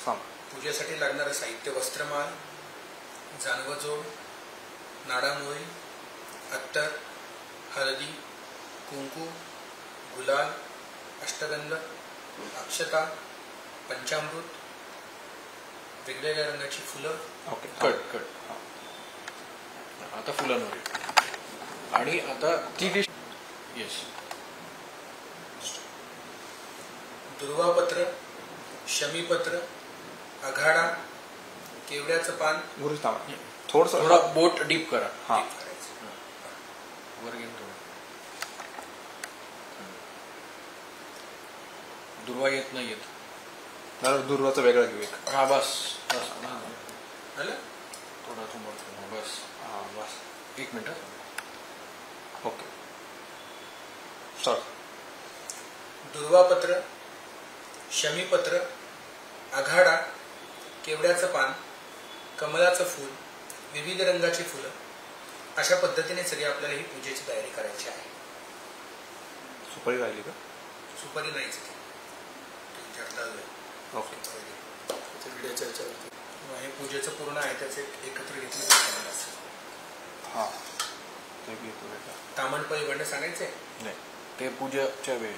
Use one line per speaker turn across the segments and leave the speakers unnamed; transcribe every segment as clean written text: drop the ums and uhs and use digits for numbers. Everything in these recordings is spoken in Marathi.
पूजेसाठी लागणारं साहित्य वस्त्रमाळ, जानवजोड, नाडामोळी, अत्तर, हळदी, कुंकू, गुलाल, अष्टगंध, अक्षता, पंचामृत, वेगवेगळ्या रंगाची फुलं.
Okay, cut. आता फुलांवर आणि आता ती डिश. येस.
दुर्वापत्र, शमीपत्र, आघाडा, केवड्याचं पान.
थोडा बोट डीप करा.
हा,
वर घेऊन थोडं. दुर्वा येत नाही येत.
दुर्वाचा वेगळा घेऊ एक.
हा बस
झालं.
थोडा बस. हा बस. 1 मिनिट.
Okay, start.
दुर्वापत्र, शमीपत्र, आघाडा, केवड्याचं पान, कमळाचं फूल, विविध रंगाची फुलं, अशा पद्धतीने सगळी आपल्याला ही पूजेची तयारी करायची आहे.
सुपारी राहिली का?
सुपारी नाहीच.
ओके.
हे पूजेचं पूर्ण आहे, त्याचे एकत्र घेतलं.
हां, ते घेतो.
तामणपळी वडणं सांगायचंय
नाही, ते पूजेच्या वेळी.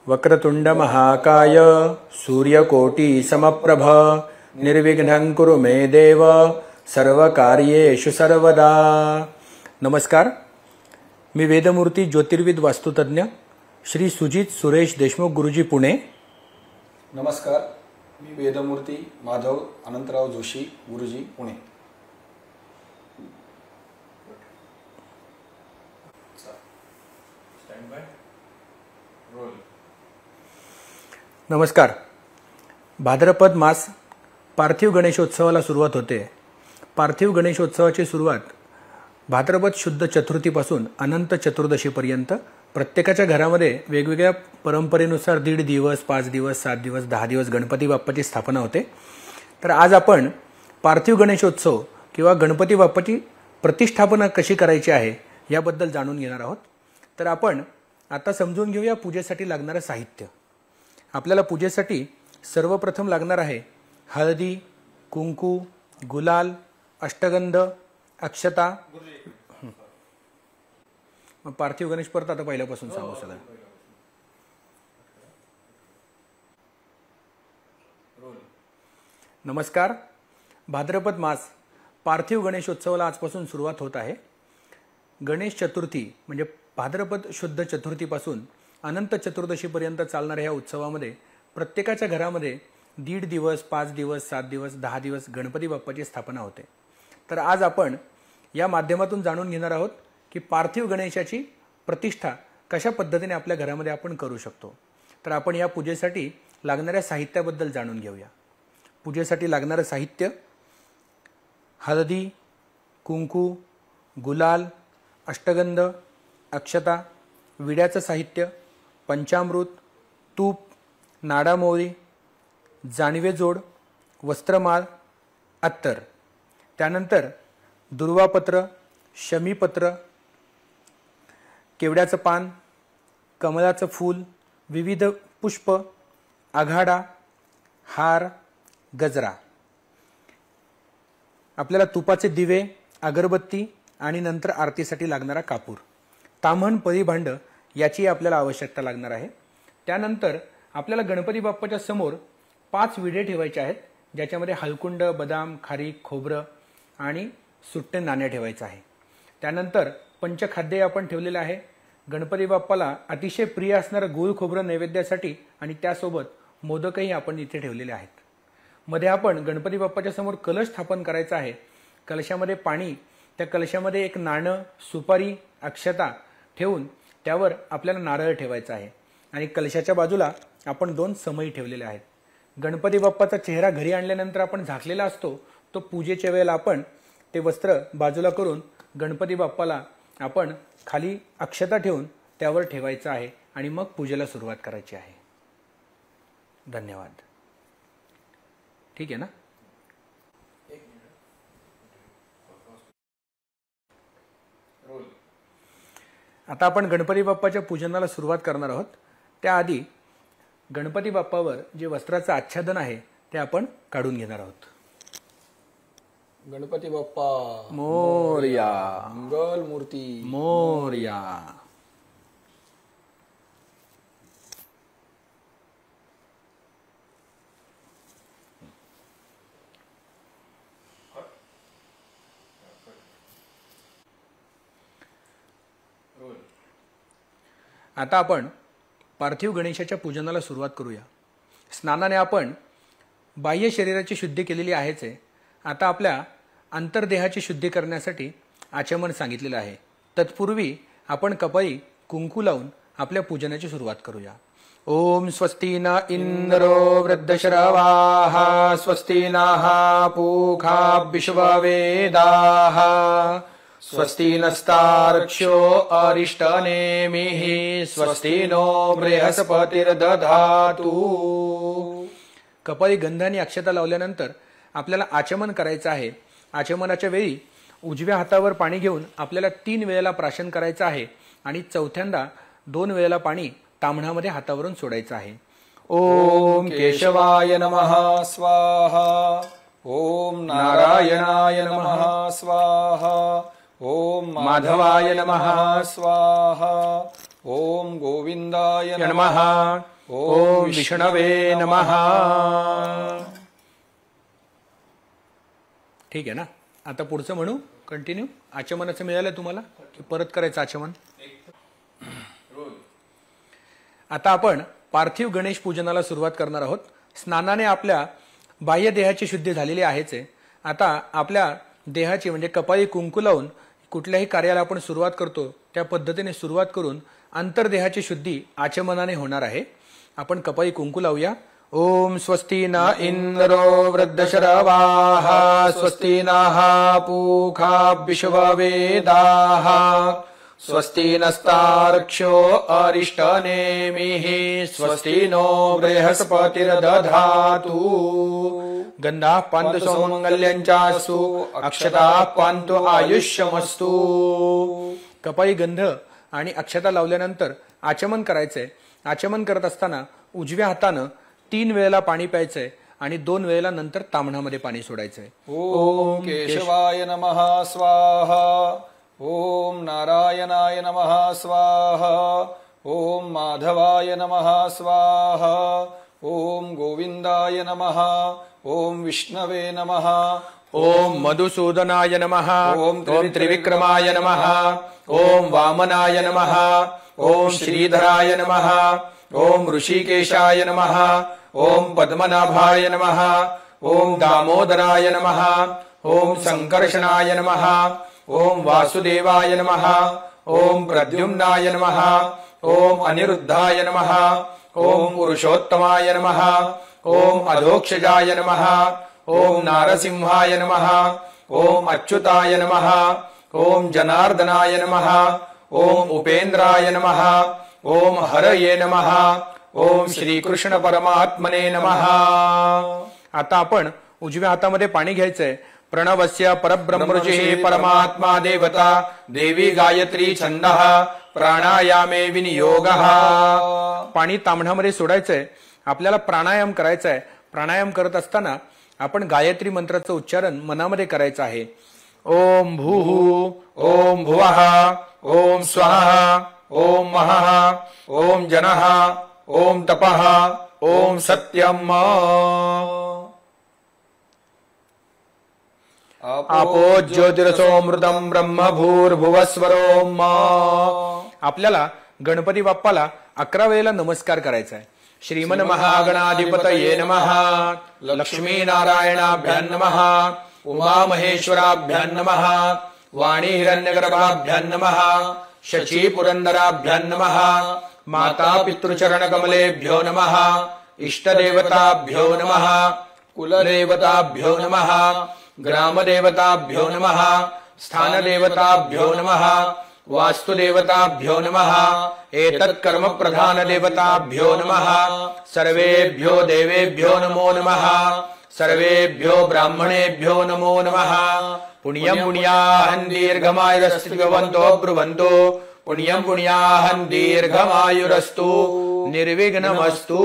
वक्रतुंड महाकाय सूर्यकोटि समप्रभ निर्विघ्नं कुरु मे देव सर्वकार्येषु सर्वदा. नमस्कार, मी वेदमूर्ती ज्योतिर्विद वास्तुतज्ञ श्री सुजित सुरेश देशमुख गुरुजी पुणे.
नमस्कार, मी वेदमूर्ती माधव अनंतराव जोशी गुरुजी पुणे.
नमस्कार. भाद्रपद मास पार्थिव गणेशोत्सवाला सुरुवात होते. पार्थिव गणेशोत्सवाची सुरुवात भाद्रपद शुद्ध चतुर्थीपासून अनंत चतुर्दशीपर्यंत प्रत्येकाच्या घरामध्ये वेगवेगळ्या परंपरेनुसार 1.5 दिवस, 5 दिवस, 7 दिवस, 10 दिवस गणपती बाप्पाची स्थापना होते. तर आज आपण पार्थिव गणेशोत्सव किंवा गणपती बाप्पाची प्रतिष्ठापना कशी करायची आहे याबद्दल जाणून घेणार आहोत. तर आपण आता समजून घेऊया पूजेसाठी लागणारं साहित्य. आपल्याला पूजेसाठी सर्वप्रथम लागणार आहे हळदी, कुंकू, गुलाल, अष्टगंध, अक्षता. मग पार्थिव गणेश परत आता पहिल्यापासून सांगू सगळं. नमस्कार. भाद्रपद मास पार्थिव गणेशोत्सवाला आजपासून सुरुवात होत आहे. गणेश चतुर्थी म्हणजे भाद्रपद शुद्ध चतुर्थीपासून अनंत चतुर्दशीपर्यंत चालणाऱ्या ह्या उत्सवामध्ये प्रत्येकाच्या घरामध्ये 1.5 दिवस, 5 दिवस, 7 दिवस, 10 दिवस गणपती बाप्पाची स्थापना होते. तर आज आपण या माध्यमातून जाणून घेणार आहोत की पार्थिव गणेशाची प्रतिष्ठा कशा पद्धतीने आपल्या घरामध्ये आपण करू शकतो. तर आपण या पूजेसाठी लागणाऱ्या साहित्याबद्दल जाणून घेऊया. पूजेसाठी लागणारं साहित्य हळदी, कुंकू, गुलाल, अष्टगंध, अक्षता, विड्याचं साहित्य, पंचामृत, तूप, नाडामोळी, जानवे जोड, वस्त्रमाळ, अत्तर. त्यानंतर दुर्वापत्र, शमीपत्र, केवड्याचं पान, कमळाचं फूल, विविध पुष्प, आघाडा, हार, गजरा. आपल्याला तुपाचे दिवे, अगरबत्ती आणि नंतर आरतीसाठी लागणारा कापूर, ताम्हण, परिभांड याची आपल्याला आवश्यकता लागणार आहे. त्यानंतर आपल्याला गणपती बाप्पाच्या समोर 5 विडे ठेवायचे आहेत, ज्याच्यामध्ये हलकुंड, बदाम, खारीक, खोबरं आणि सुट्टे नाणे ठेवायचं आहे. त्यानंतर पंचखाद्य आपण ठेवलेलं आहे. गणपती बाप्पाला अतिशय प्रिय असणारं गूळ खोबरं नैवेद्यासाठी आणि त्यासोबत मोदकही आपण इथे ठेवलेले आहेत. मध्ये आपण गणपती बाप्पाच्या समोर कलश स्थापन करायचा आहे. कलशामध्ये पाणी, त्या कलशामध्ये एक नाणं, सुपारी, अक्षता ठेवून त्यावर आपल्याला नारळ ठेवायचा आहे आणि कलशाच्या बाजूला आपण 2 समई ठेवलेल्या आहेत. गणपती बाप्पाचा चेहरा घरी आणल्यानंतर आपण झाकलेला असतो, तो पूजेच्या वेळेला आपण ते वस्त्र बाजूला करून गणपती बाप्पाला आपण खाली अक्षता ठेवून त्यावर ठेवायचं आहे आणि मग पूजेला सुरुवात करायची आहे. धन्यवाद. ठीक आहे ना? आता आपण गणपती बाप्पाच्या पूजनाला सुरुवात करणार आहोत. त्याआधी गणपती बाप्पावर जे वस्त्राचं आच्छादन आहे ते आपण काढून घेणार आहोत.
गणपती बाप्पा
मोरया,
मंगल मूर्ती
मोरया. आता आपण पार्थिव गणेशाच्या पूजनाला सुरुवात करूया. स्नानाने आपण बाह्य शरीराची शुद्धी केलेली आहेच आहे. आता आपल्या अंतर्देहाची शुद्धी करण्यासाठी आचमन सांगितलेलं आहे. तत्पूर्वी आपण कपाळी कुंकू लावून आपल्या पूजनाची सुरुवात करूया. ओम स्वस्ति न इंद्रो वृद्धश्रवाः स्वस्ति नः पूषा विश्ववेदाः स्वस्ति नस्तार्क्ष्यो अरिष्टनेमिः स्वस्ति नो बृहस्पतिर्दधातु. कपाळी गंध आणि अक्षता लावल्यानंतर आपल्याला आचमन करायचं आहे. आचमनाच्या वेळी उजव्या हातावर पाणी घेऊन आपल्याला 3 वेळेला प्राशन करायचं आहे आणि चौथ्यांदा 2 वेळेला पाणी ताम्हणामध्ये हातावरून सोडायचं आहे.
ओम केशवाय नमः स्वाहा. ओम नारायणाय नमः स्वाहा. ओम माधवाय नमः स्वाहा. ओम गोविंदाय नमः.
ओम विष्णवे नमः. ठीक आहे ना? आता पुढचं म्हणू, कंटिन्यू. आचमनाचं मिळालं तुम्हाला की परत करायचं आचमन? आता आपण पार्थिव गणेश पूजनाला सुरुवात करणार आहोत. स्नानाने आपल्या बाह्य देहाची शुद्धी झालेली आहेच आहे. आता आपल्या देहाची म्हणजे कपाळी कुंकू लावून कुठल्याही कार्याला आपण सुरुवात करतो त्या पद्धतीने सुरुवात करून अंतर्देहाची शुद्धी आचमनाने होणार आहे. आपण कपाळी कुंकू लावूया. ओम स्वस्ति न इंद्रो वृद्धश्रवाः स्वस्ति नः पूषा विश्ववेदाः स्वस्ति नस्तार्क्ष्यो अरिष्टनेमिः स्वस्ति नो बृहस्पतिर्दधातु. गंधाः पान्तु सौमंगल्यञ्चास्तु अक्षताः पान्तु आयुष्यमस्तु. कपाळी गंध आणि अक्षता लावल्यानंतर आचमन करायचंय. आचमन करत असताना उजव्या हातानं 3 वेळेला पाणी प्यायचंय आणि 2 वेळेला नंतर ताम्हणामध्ये पाणी सोडायचंय.
ओम केशवाय नमः स्वाहा. ओम नारायणाय नमः स्वाहा. ओम माधवाय नमः स्वाहा. ओम गोविंदाय नमः. ओम विष्णवे नमः.
ओम मधुसूदनाय नमः. ओम त्रिविक्रमाय नमः. ओम वामनाय नमः. ओम श्रीधराय नमः. ओम ऋषिकेशाय नमः. ओम पद्मनाभाय नमः. ओम दामोदराय नमः. ओम संकर्षणाय नमः. ओम वासुदेवाय नमः. ओम प्रद्युम्नाय नमः. ओम अनिरुद्धाय नमः. ओम पुरुषोत्तमाय नमः. ओम अधोक्षजाय नमः. ओम नारसिंहाय नमः. ओम अच्युताय नमः. ओम जनार्दनाय नमः. ओम उपेंद्राय नमः. ओम हरये नमः. ओम श्रीकृष्ण परमात्मने नमः. आता आपण उजव्या हातामध्ये पाणी घ्यायचंय.
प्रणवस्य परब्रह्मऋषिः परमात्मा देवता देवी गायत्री छंदः प्राणायामे विनियोगः.
पाणी तांबण्यामध्ये सोडायचंय, आपल्याला प्राणायाम करायचा आहे. प्राणायाम करत असताना आपण गायत्री मंत्राचं उच्चारण मनामध्ये करायचं आहे. ओम भूः, ओम भुवः, ओम स्वः, ओम महः, ओम जनः, ओम तपः, ओम सत्यम्. आपो ज्योतिरसोमृतम ब्रह्म भूर्भुवस्वरोम. आपल्याला गणपती बाप्पाला 11 वेळेला नमस्कार करायचा आहे. श्रीमन महागणाधिपतये नमः, लक्ष्मी नारायणाभ्यां नमः, उमा महेश्वराभ्यां नमः, वाणी हिरण्यगर्भाभ्यां नमः, शची पुरंदराभ्यां नमः, माता पितृचरण कमलेभ्यो नमः, इष्टदेवताभ्यो नमः, कुलदेवताभ्यो नमः, ग्रामदेवताभ्यो नमः, स्थानदेवताभ्यो नमः, वास्तुदेवताभ्यो नमः, एतत्कर्म प्रधान देवताभ्यो नमः, सर्वेभ्यो देवेभ्यो नमो नमः, सर्वेभ्यो ब्राह्मणेभ्यो नमो नमः. पुण्यं पुण्याहं दीर्घमायुरस्तिभवन्तो ब्रुवन्तो, पुण्यं पुण्याहं दीर्घमायुरस्तु निर्विघ्नमस्तु.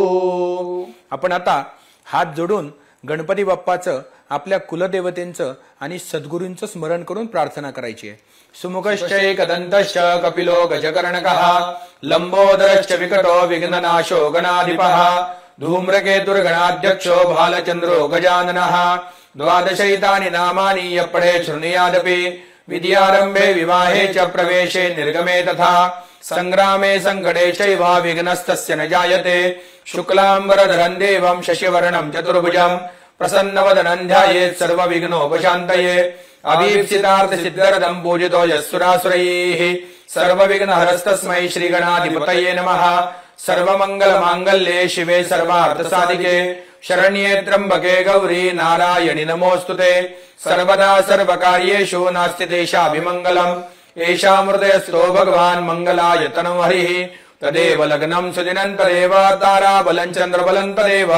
आपण आता हात जोडून गणपती बाप्पाचं, आपल्या कुलदेवतेंचं आणि सद्गुरूंचं स्मरण करून प्रार्थना करायची आहे.
सुमुखश्चैकदन्तश्च कपिलो गजकर्णकः, लंबोदरश्च विकटो विघ्ननाशो गणाधिपः, धूम्रकेतुर्गणाध्यक्षो भालचन्द्रो गजाननः. द्वादशैतानि नामानि यः पठेत् शृणुयादपि, विद्यारम्भे विवाहे च प्रवेशे निर्गमे तथा, संग्रामे संकटे चैव विघ्नस्तस्य न जायते. शुक्लाम्बरधरं देवं शशिवर्णं चतुर्भुजं, प्रसन्नवदनं ध्यायेत् सर्वविघ्नोपशान्तये. अभीप्सितार्थसिद्ध्यर्थं पूजितो यः सुरासुरैः, सर्वविघ्नहरस्तस्मै श्रीगणाधिपतये नमः. सर्वमङ्गलमाङ्गल्ये शिवे सर्वार्थसाधिके, शरण्ये त्र्यम्बके गौरी नारायणि नमोऽस्तुते. सर्वदा सर्वकार्येषु नास्ति तेषाभिमङ्गलम्, एषामृतयस्तो भगवान् मङ्गलाय तनुः हरिः. तदेव लग्नं सुदिनं तदेव ताराबलं चन्द्रबलं तदेव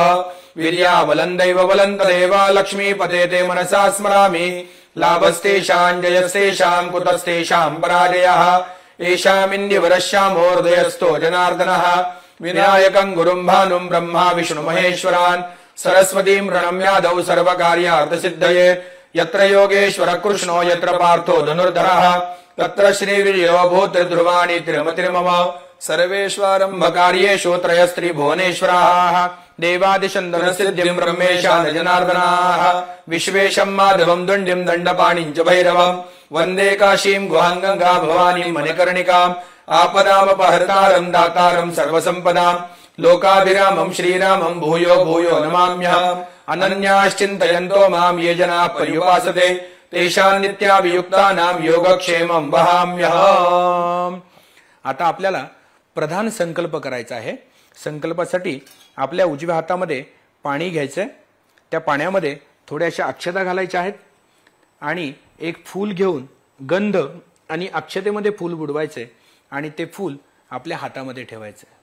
वीर्याबलं दैवबलं तदेव लक्ष्मीपते ते मनसा स्मरामि. लाभस्तेषां जयस्तेषां कुतस्तेषां पराजयः. एषामिन्द्यवरश्यामो हृदयस्थो जनार्दनः. विनायकं गुरुं भानुं ब्रह्मा विष्णु महेश्वरान्, सरस्वतीं प्रणम्यादौ सर्वकार्यार्थसिद्धये. यत्र योगेश्वर कृष्णो यत्र पार्थो धनुर्धरः, तत्र श्रीविजयो भूतिर्ध्रुवाणि त्रिमतिर्मम. सर्वेष्वारम्भकार्येषु त्रयस्त्रिभुवनेश्वराः, देवादिशन्दनसिद्धिं ब्रह्मेशान जनार्दनाः. विश्वेशं माधवं दुण्डिं दण्डपाणिं च भैरवम्, वन्दे काशीं गुहां गंगा भवानीं मणिकर्णिकाम्. आपदामपहर्तारं दातारं सर्वसम्पदाम्, लोकाभिरामं श्रीरामं भूयो भूयो नमाम्यहम्. अनन्याश्चिन्तयन्तो मां ये जनाः पर्युपासते, तेषां नित्याभियुक्तानां योगक्षेमं वहाम्यहम्.
आता आपल्याला प्रधान संकल्प करायचा आहे. संकल्पासाठी आपल्या उजव्या हातामध्ये पाणी घ्यायचंय. त्या पाण्यामध्ये थोड्याशा अक्षता घालायच्या आहेत आणि एक फूल घेऊन गंध आणि अक्षतेमध्ये फूल बुडवायचे आणि ते फूल आपल्या हातामध्ये ठेवायचे.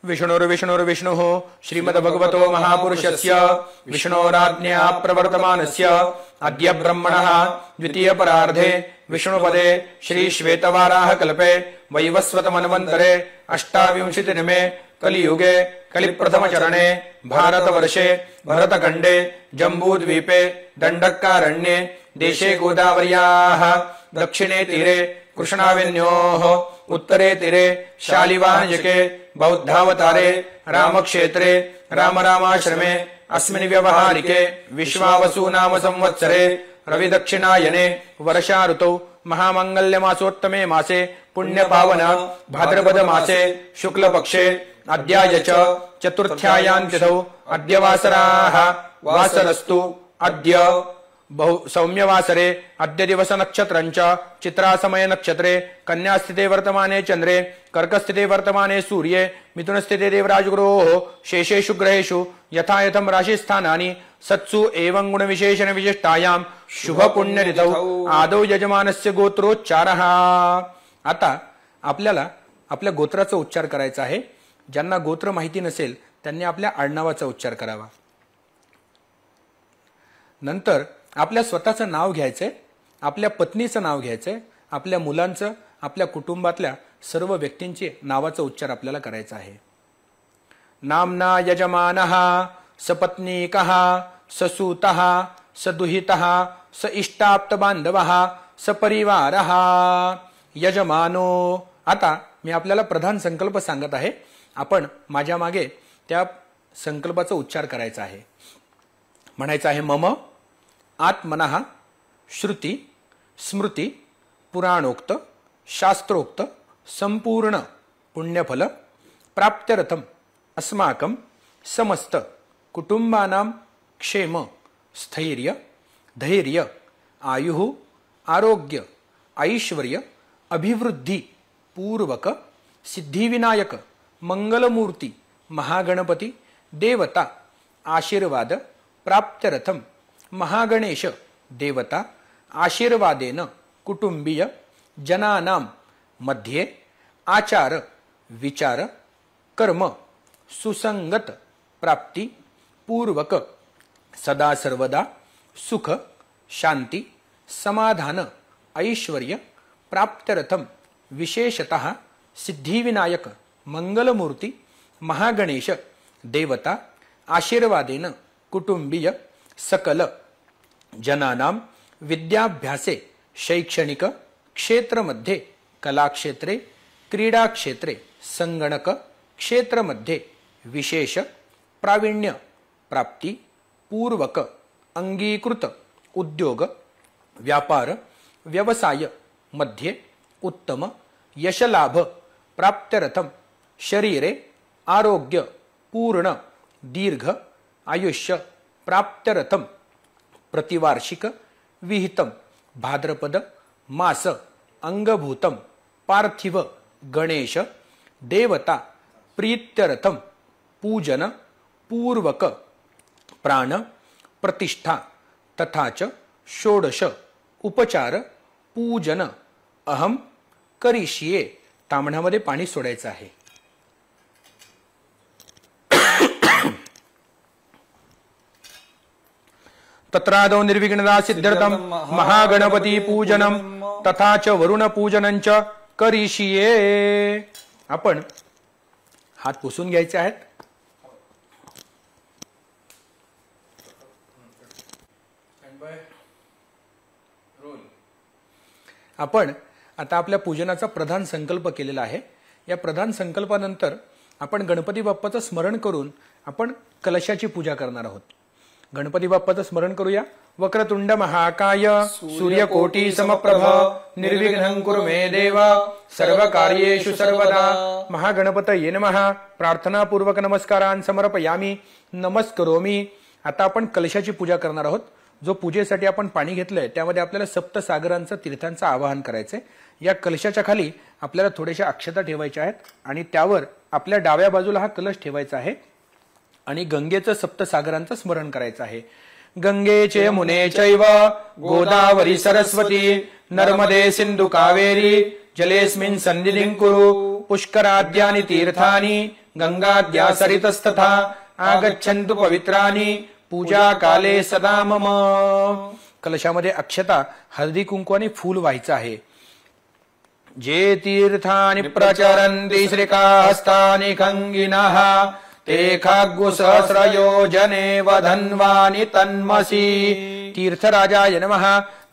विष्णुर्विष्णुर्विष्णुः श्रीमद्भगवतो महापुरुषस्य विष्णोराज्ञया प्रवर्तमानस्य अद्य ब्रह्मणः द्वितीयपरार्धे विष्णुपदे श्रीश्वेतवाराह कल्पे वैवस्वतमन्वन्तरे 28 कलियुगे कलिप्रथमचरणे भारतवर्षे भरतखण्डे जम्बूद्वीपे दण्डकारण्ये देशे गोदावर्याः दक्षिणे तीरे कृष्णावेन्योः उत्तरे तीरे शालिवाहनजके बौद्धावतारे रामक्षेत्रे रामरामाश्रमे अस्मिन् व्यवहारिके विश्वावसु नाम संवत्सरे रविदक्षिणायने वर्षा ऋतौ महामंगल्यमासोत्तमे मासे पुण्यपावन भाद्रपद मासे शुक्लपक्षे अद्याय च चतुर्थ्यायां तिथौ अद्य वासराः वासरस्तु अद्य
बहु सौम्यवासरे अद्य दिवस नक्षत्रञ्च चित्रासमय नक्षत्रे कन्यास्थिते वर्तमाने चंद्रे कर्कस्थिते वर्तमाने सूर्ये मिथुनस्थिते देवराजगुरोः शेषेषु ग्रहेषु यथा यथं राशिस्थानानि सत्सु एवं गुणविशेषण विशिष्टायां शुभ पुण्य ऋतौ आदौ यजमानस्य गोत्रोच्चारः। आता आपल्याला आपल्या गोत्राचा उच्चार करायचा आहे। ज्यांना गोत्र माहिती नसेल त्यांनी आपल्या आडनावाचा उच्चार करावा। नंतर आपल्या स्वतःचं नाव घ्यायचंय, आपल्या पत्नीचं नाव घ्यायचंय, आपल्या मुलांचं, आपल्या कुटुंबातल्या सर्व व्यक्तींचे नावाचा उच्चार आपल्याला करायचा आहे। नामना यजमानः सपत्नीकः ससूतः सदुहितः स इष्टाप्त बांधवः सपरिवारः यजमानो। आता मी आपल्याला प्रधान संकल्प सांगत आहे, आपण माझ्या मागे त्या संकल्पाचा उच्चार करायचा आहे। म्हणायचं आहे मम आत्मनः श्रुती स्मृती पुराणोक्त शास्त्रोक्त संपूर्ण पुण्यफल प्राप्त्यर्थम अस्माकं समस्त कुटुंबानां क्षेम स्थैर्य धैर्य आयुः आरोग्य ऐश्वर्य अभिवृद्धि पूर्वक सिद्धिविनायक मंगलमूर्ति महागणपति देवता आशीर्वाद प्राप्त्यर्थम महागणेश देवता आशीर्वादेन कुटुंबीय जनानां मध्ये आचार विचार कर्म सुसंगत प्राप्ति पूर्वक सदा सर्वदा सुख शांति समाधान ऐश्वर्य प्राप्त्यर्थम विशेषतः सिद्धिविनायक मंगलमूर्ति महागणेश देवता आशीर्वादेन कुटुंबीय सकल जनानां विद्याभ्यासे शैक्षणिक क्षेत्रमध्ये कलाक्षेत्रे क्रीडाक्षेत्रे संगणक क्षेत्रमध्ये विशेष प्रावीण्य प्राप्ति पूर्वक अंगीकृत उद्योग व्यापार व्यवसाय मध्ये उत्तम यशलाभ प्राप्त्यर्थम शरीरे आरोग्य पूर्ण दीर्घ आयुष्य प्राप्त्यर्थम प्रतिवार्षिक विहितम भाद्रपद मास अंगभूतम पार्थिव गणेश देवता प्रीत्यर्थम पूजन पूर्वक प्राण प्रतिष्ठा तथा च षोडश उपचार पूजन अहम करिष्ये। तांबण्यामध्ये पाणी सोडायचं आहे। तत्रादौ निर्विघ्नता सिद्ध्यर्थम महागणपती पूजनम तथा च वरुण पूजनं च करिष्ये। आपण हात पुसून घ्यायचे आहेत। आपण आता आपल्या पूजनाचा प्रधान संकल्प केलेला आहे। या प्रधान संकल्पानंतर आपण गणपती बाप्पाचं स्मरण करून आपण कलशाची पूजा करणार आहोत। गणपती बाप्पाचं स्मरण करूया। वक्रतुंड महाकाय सूर्यकोटी समप्रभ निर्विघ्नं कुरु मे देव सर्वकार्येषु सर्वदा। महागणपतये नमः। प्रार्थनापूर्वक नमस्कारान् समर्पयामि नमस्करोमि। आता आपण कलशाची पूजा करणार आहोत। जो पूजेसाठी आपण पाणी घेतलंय त्यामध्ये आपल्याला सप्त सागरांचं तीर्थांचं आवाहन करायचंय। या कलशाच्या खाली आपल्याला थोड्याशा अक्षता ठेवायच्या आहेत आणि त्यावर आपल्या डाव्या बाजूला हा कलश ठेवायचा आहे आणि गंगेचं सप्त सागरांचं स्मरण करायचं आहे। गंगे च यमुने चैव गोदावरी सरस्वती नर्मदे सिंधु कावेरी जलेस्मिन् सन्निधिं कुरु पुष्कराद्यानि तीर्थानि गंगाद्या सरितस्तथा आगच्छन्तु पवित्रानि पूजा काले सदा मम। कलशामध्ये अक्षता हळदी कुंकू आणि फूल व्हायचं आहे। जे तीर्थानि प्रचरन्ति श्रीकाहस्तानि खंगिनः ते खाग्गु सहस्रयोजने वधन्वानि तन्मसि। तीर्थराजाय नमः।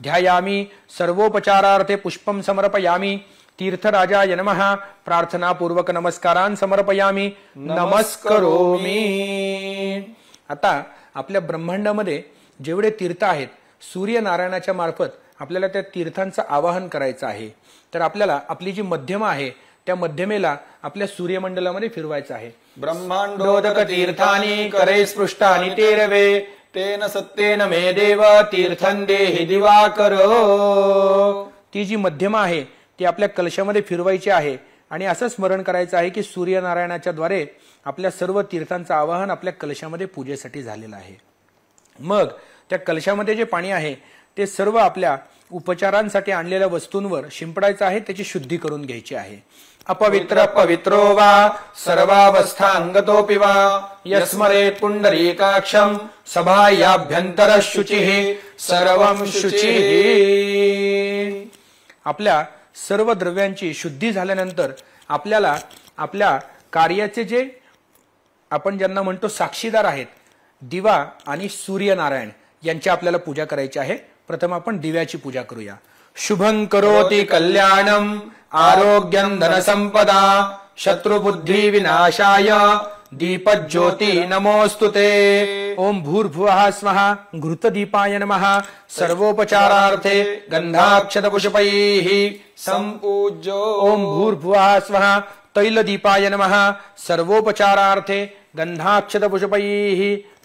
ध्यायामि सर्वोपचारार्थे पुष्पं समर्पयामि। तीर्थराजाय नमः। प्रार्थनापूर्वक नमस्कारान् समर्पयामि नमस्करोमि। आता आपल्या ब्रह्मांडामध्ये जेवढे तीर्थ आहेत सूर्यनारायणाच्या मार्फत आपल्याला त्या तीर्थांचं आवाहन करायचं आहे। तर आपल्याला आपली जी मध्यमा आहे त्या मध्यमेला आपल्या सूर्यमंडलामध्ये फिरवायचं आहे।
ब्रह्मांडोदक तीर्थानि करे स्पृष्टानि ते रवे तेन सत्येन मे देव तीर्थं देहि दिवाकर.
ती जी मध्यमा आहे ती आपल्या कलशामध्ये फिरवायची आहे आणि असं स्मरण करायचं आहे की सूर्यनारायणाच्या द्वारे आपल्या सर्व तीर्थांचं आवाहन आपल्या कलशामध्ये पूजेसाठी झालेलं आहे. मग त्या कलशामध्ये जे पाणी आहे ते सर्व आपल्या उपचारांसाठी आणलेल्या वस्तूंवर शिंपडायचं आहे, त्याची शुद्धी करून घ्यायची आहे.
अपवित्र पवित्रो वा सर्वावस्थांगतोऽपि वा यस्मरेत् पुंडरीकाक्षं सभायाभ्यंतर शुचिः सर्वं शुचिः.
आपल्या सर्व द्रव्यांची शुद्धी झाल्यानंतर आपल्याला आपल्या कार्याचे जे आपण ज्यांना म्हणतो साक्षीदार आहेत, दिवा आणि सूर्यनारायण यांची आपल्याला पूजा करायची आहे. प्रथम आपण दिव्याची पूजा करूया.
शुभं करोति कल्याणं आरोग्यं धनसंपदा शत्रुबुद्धी विनाशाय दीपज्योति नमोस्तुते.
ओम भूर्भुवः स्वः घृतदीपाय नमः.
सर्वोपचारार्थे गंधाक्षतपुष्पैः संपूज्य.
ओम भूर्भुवः स्वः तैलदीपाय नमः. सर्वोपचारार्थे गंधाक्षतपुष्पैः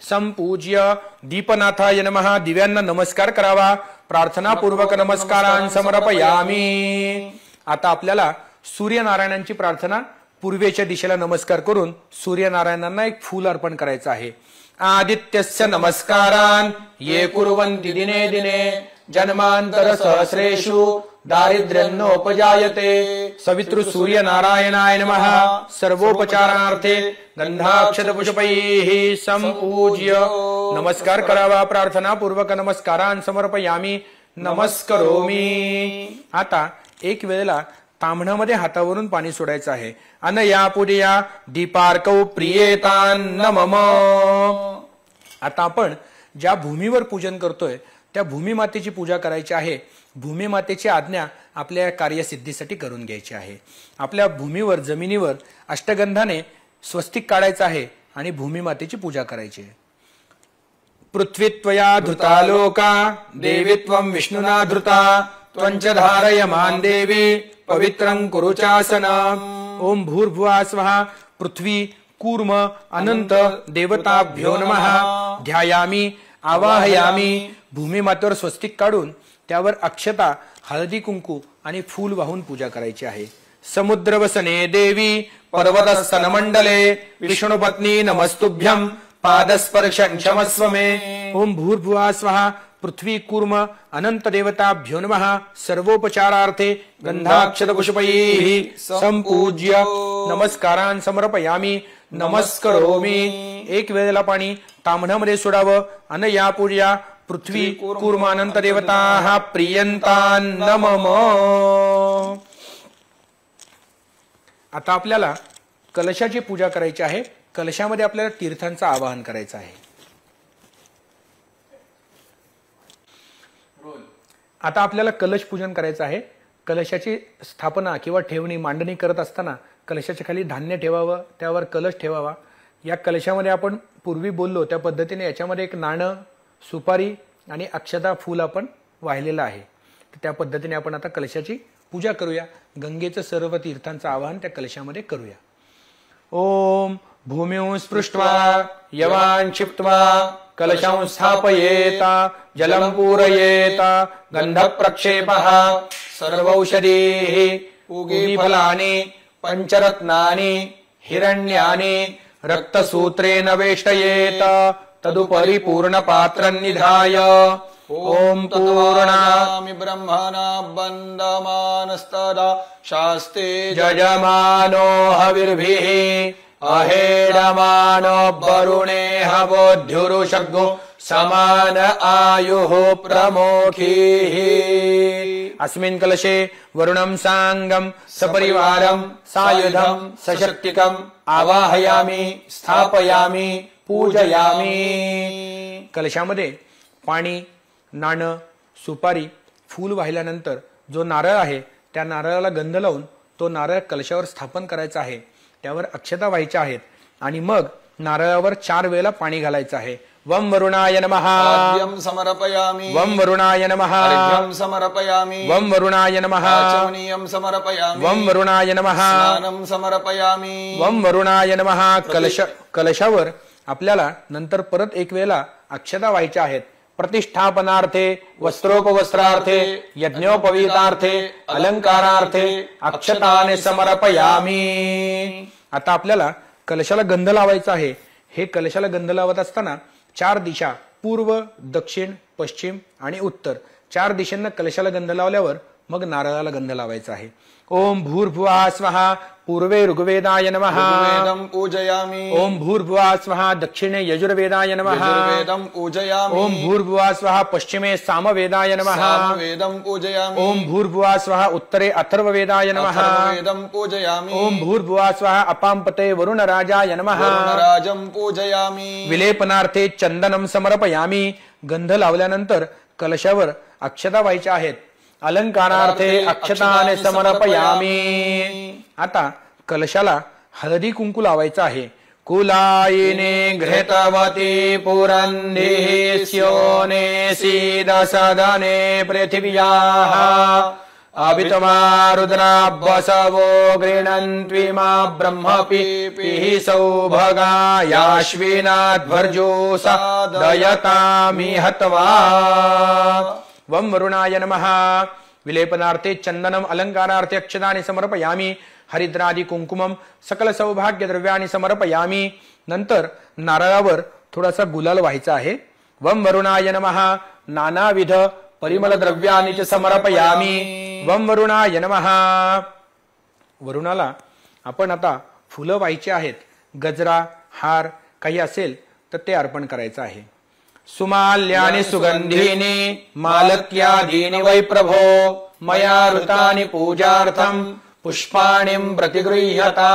संपूज्य. दीपनाथाय नमः. दिव्यांना नमस्कार करावा. प्रार्थनापूर्वक नमस्कारान् समर्पयामी. आता आपल्याला सूर्यनारायणांची प्रार्थना पूर्वेच्या दिशेला नमस्कार करून सूर्यनारायणांना एक फूल अर्पण करायचं आहे.
आदित्यस्य नमस्कारान् ये कुर्वन्ति दिने दिने जन्मांतर सहस्रेषु दारिद्र्यन्नोपजायते.
सवितृ सूर्यनारायणाय नमः. सर्वोपचारार्थे गंधाक्षतपुष्पैः संपूज्य. नमस्कार करावा. प्रार्थनापूर्वक नमस्कारान् समर्पयामी. नमस्करोमी. आता एक वेळेला ताम्हणामध्ये हातावरून पाणी सोडायचं आहे. अनया पूजया दीपार्कौ प्रियेतान्न मम. आता आपण ज्या भूमीवर पूजन करतोय त्या भूमिमातेची पूजा करायची आहे. भूमिमातेची आज्ञा आपल्या कार्यसिद्धीसाठी करून घ्यायची आहे. आपल्या भूमीवर जमिनीवर अष्टगंधाने स्वस्तिक काढायचं आहे आणि भूमिमातेची पूजा करायची आहे.
पृथ्वी त्वया धृता लोका देवी त्वं विष्णुना धृता त्वंच धारयमान् देवी पवित्रं कुरु चासनम्.
ओम भूर्भुवः स्वः पृथ्वी कूर्म अनंत देवताभ्यो नमः. ध्यायामी आवाहयामी. भूमिमातेवर स्वस्तिक काढून त्यावर अक्षता, हळदी कुंकू आणि फूल वाहून पूजा करायची आहे.
समुद्रवसने देवी पर्वतस्तनमंडले विष्णुपत्नी नमस्तुभ्यं पादस्पर्शं क्षमस्व मे.
ओम भूर्भुवः स्वः पृथ्वी कूर्म अनंत देवताभ्यो नमः. सर्वोपचारार्थे
गंधाक्षतपुष्पैः
संपूज्य नमस्कारान् समर्पयामी. नमस्करोमी. एक वेळेला पाणी ताम्हणामध्ये सोडावं. अनया पूजया पृथ्वी कूर्म अनंत देवताः प्रियन्तान्न मम. आता आपल्याला कलशाची पूजा करायची आहे. कलशामध्ये आपल्याला तीर्थांचं आवाहन करायचं आहे. आता आपल्याला कलश पूजन करायचं आहे. कलशाची स्थापना किंवा ठेवणी मांडणी करत असताना कलशाच्या खाली धान्य ठेवावं, त्यावर कलश ठेवावा. या कलशामध्ये आपण पूर्वी बोललो त्या पद्धतीने याच्यामध्ये एक नाणं, सुपारी आणि अक्षता, फूल आपण वाहिलेलं आहे. त्या पद्धतीने आपण आता कलशाची पूजा करूया. गंगेचं सर्व तीर्थांचं आवाहन त्या कलशामध्ये करूया. ओम भूमिं स्पृष्ट्वा यवान् क्षिप्त्वा कलशं स्थापयेत जलं पूरयेत गन्धप्रक्षेपः सर्वौषधीः पूगीफलानि पंचरत्नानि हिरण्यानि रक्तसूत्रेण वेष्टयेत तदुपरि पूर्णपात्रं निधाय. ओम पूर्णामि ब्रह्मणा बन्धमानस्तदा शास्ते जजमानो हविर्भिः अहेडमानो वरुणे हवोद्युरुषग्गो समान आयुः प्रमोखीः. अस्मिन् कलशे वरुणं साङ्गं सपरिवारं सायुधं सशक्तिकम् आवाहयामि, स्थापयामि, पूजयामि. कलशामध्ये पाणी, नाणं, सुपारी, फूल वाहिल्यानंतर जो नारळ आहे त्या नारळाला गंध लावून तो नारळ कलशावर स्थापन करायचा आहे. त्यावर अक्षता व्हायच्या आहेत आणि मग नारळावर 4 वेळेला पाणी घालायचं आहे. वम वरुणाय नमः.
आद्यं समर्पयामि.
वम वरुणाय नमः.
अर्घ्यं समर्पयामि.
वम वरुणाय नमः.
आचमनीयं समर्पयामि.
वम वरुणाय नमः.
स्नानं समर्पयामि.
वम वरुणाय नमः. कलशावर आपल्याला नंतर परत एक वेळेला अक्षता व्हायच्या आहेत. प्रतिष्ठापनार्थे, वस्त्रोपवस्त्रार्थे, यज्ञोपवीतार्थे, अलंकारार्थे अक्षताने समर्पयामी. आता आपल्याला कलशाला गंध लावायचा आहे. हे कलशाला गंध लावत असताना 4 दिशा पूर्व, दक्षिण, पश्चिम आणि उत्तर 4 दिशांना कलशाला गंध लावल्यावर मग नारळाला गंध लावायचा आहे. ओम भूर्भुवः स्वहा पूर्वे ऋग्वेदाय नमः.
ऋग्वेदं पूजयामि.
ओम भूर्भुवः स्वहा दक्षिणे यजुर्वेदाय नमः.
यजुर्वेदं पूजयामि.
ओम भूर्भुवः स्वहा पश्चिमे सामवेदाय नमः.
सामवेदं पूजयामि.
ओम भूर्भुवः स्वहा उत्तरे अथर्ववेदाय नमः.
अथर्ववेदं पूजयामि.
ओम भूर्भुवः स्वहा अपांपते वरुणराजाय नमः.
वरुणराजं पूजयामि.
विलेपनार्थे चंदनं समर्पयामि. गंध लावल्यानंतर कलशावर अक्षता व्हायच्या आहेत. अलंकारार्थे अक्षताने समर्पयामी. आता कलशाला हळदी कुंकू लावायचं आहे. कुलायिने घृतवती पुरंदेहि स्योने सीदसदने पृथिव्याः अभितमा रुद्रा बसवो गृह्णन्त्विमा ब्रह्मपिः सौभगा याश्विनाध्वर्जोषा दयतामि हत्वा. वम वरुणाय नमः. विलेपनार्थे चंदनम अलंकारार्थे अक्षतानि समर्पयामि. हरिद्रादि कुंकुमम सकल सौभाग्य द्रव्यानि समर्पयामि. नंतर नारळावर थोडासा गुलाल व्हायचा आहे. वम वरुणाय नमः. नानाविध परिमल द्रव्यानि च समर्पयामि. वम वरुणाय नमः. वरुणाला आपण आता फुलं व्हायची आहेत. गजरा, हार काही असेल तर ते अर्पण करायचं आहे. सुमाल्यानि सुगंधीनि मालत्यादीनि वै प्रभो मया ऋतानि पूजार्थं पुष्पाणिं प्रतिगृह्यता.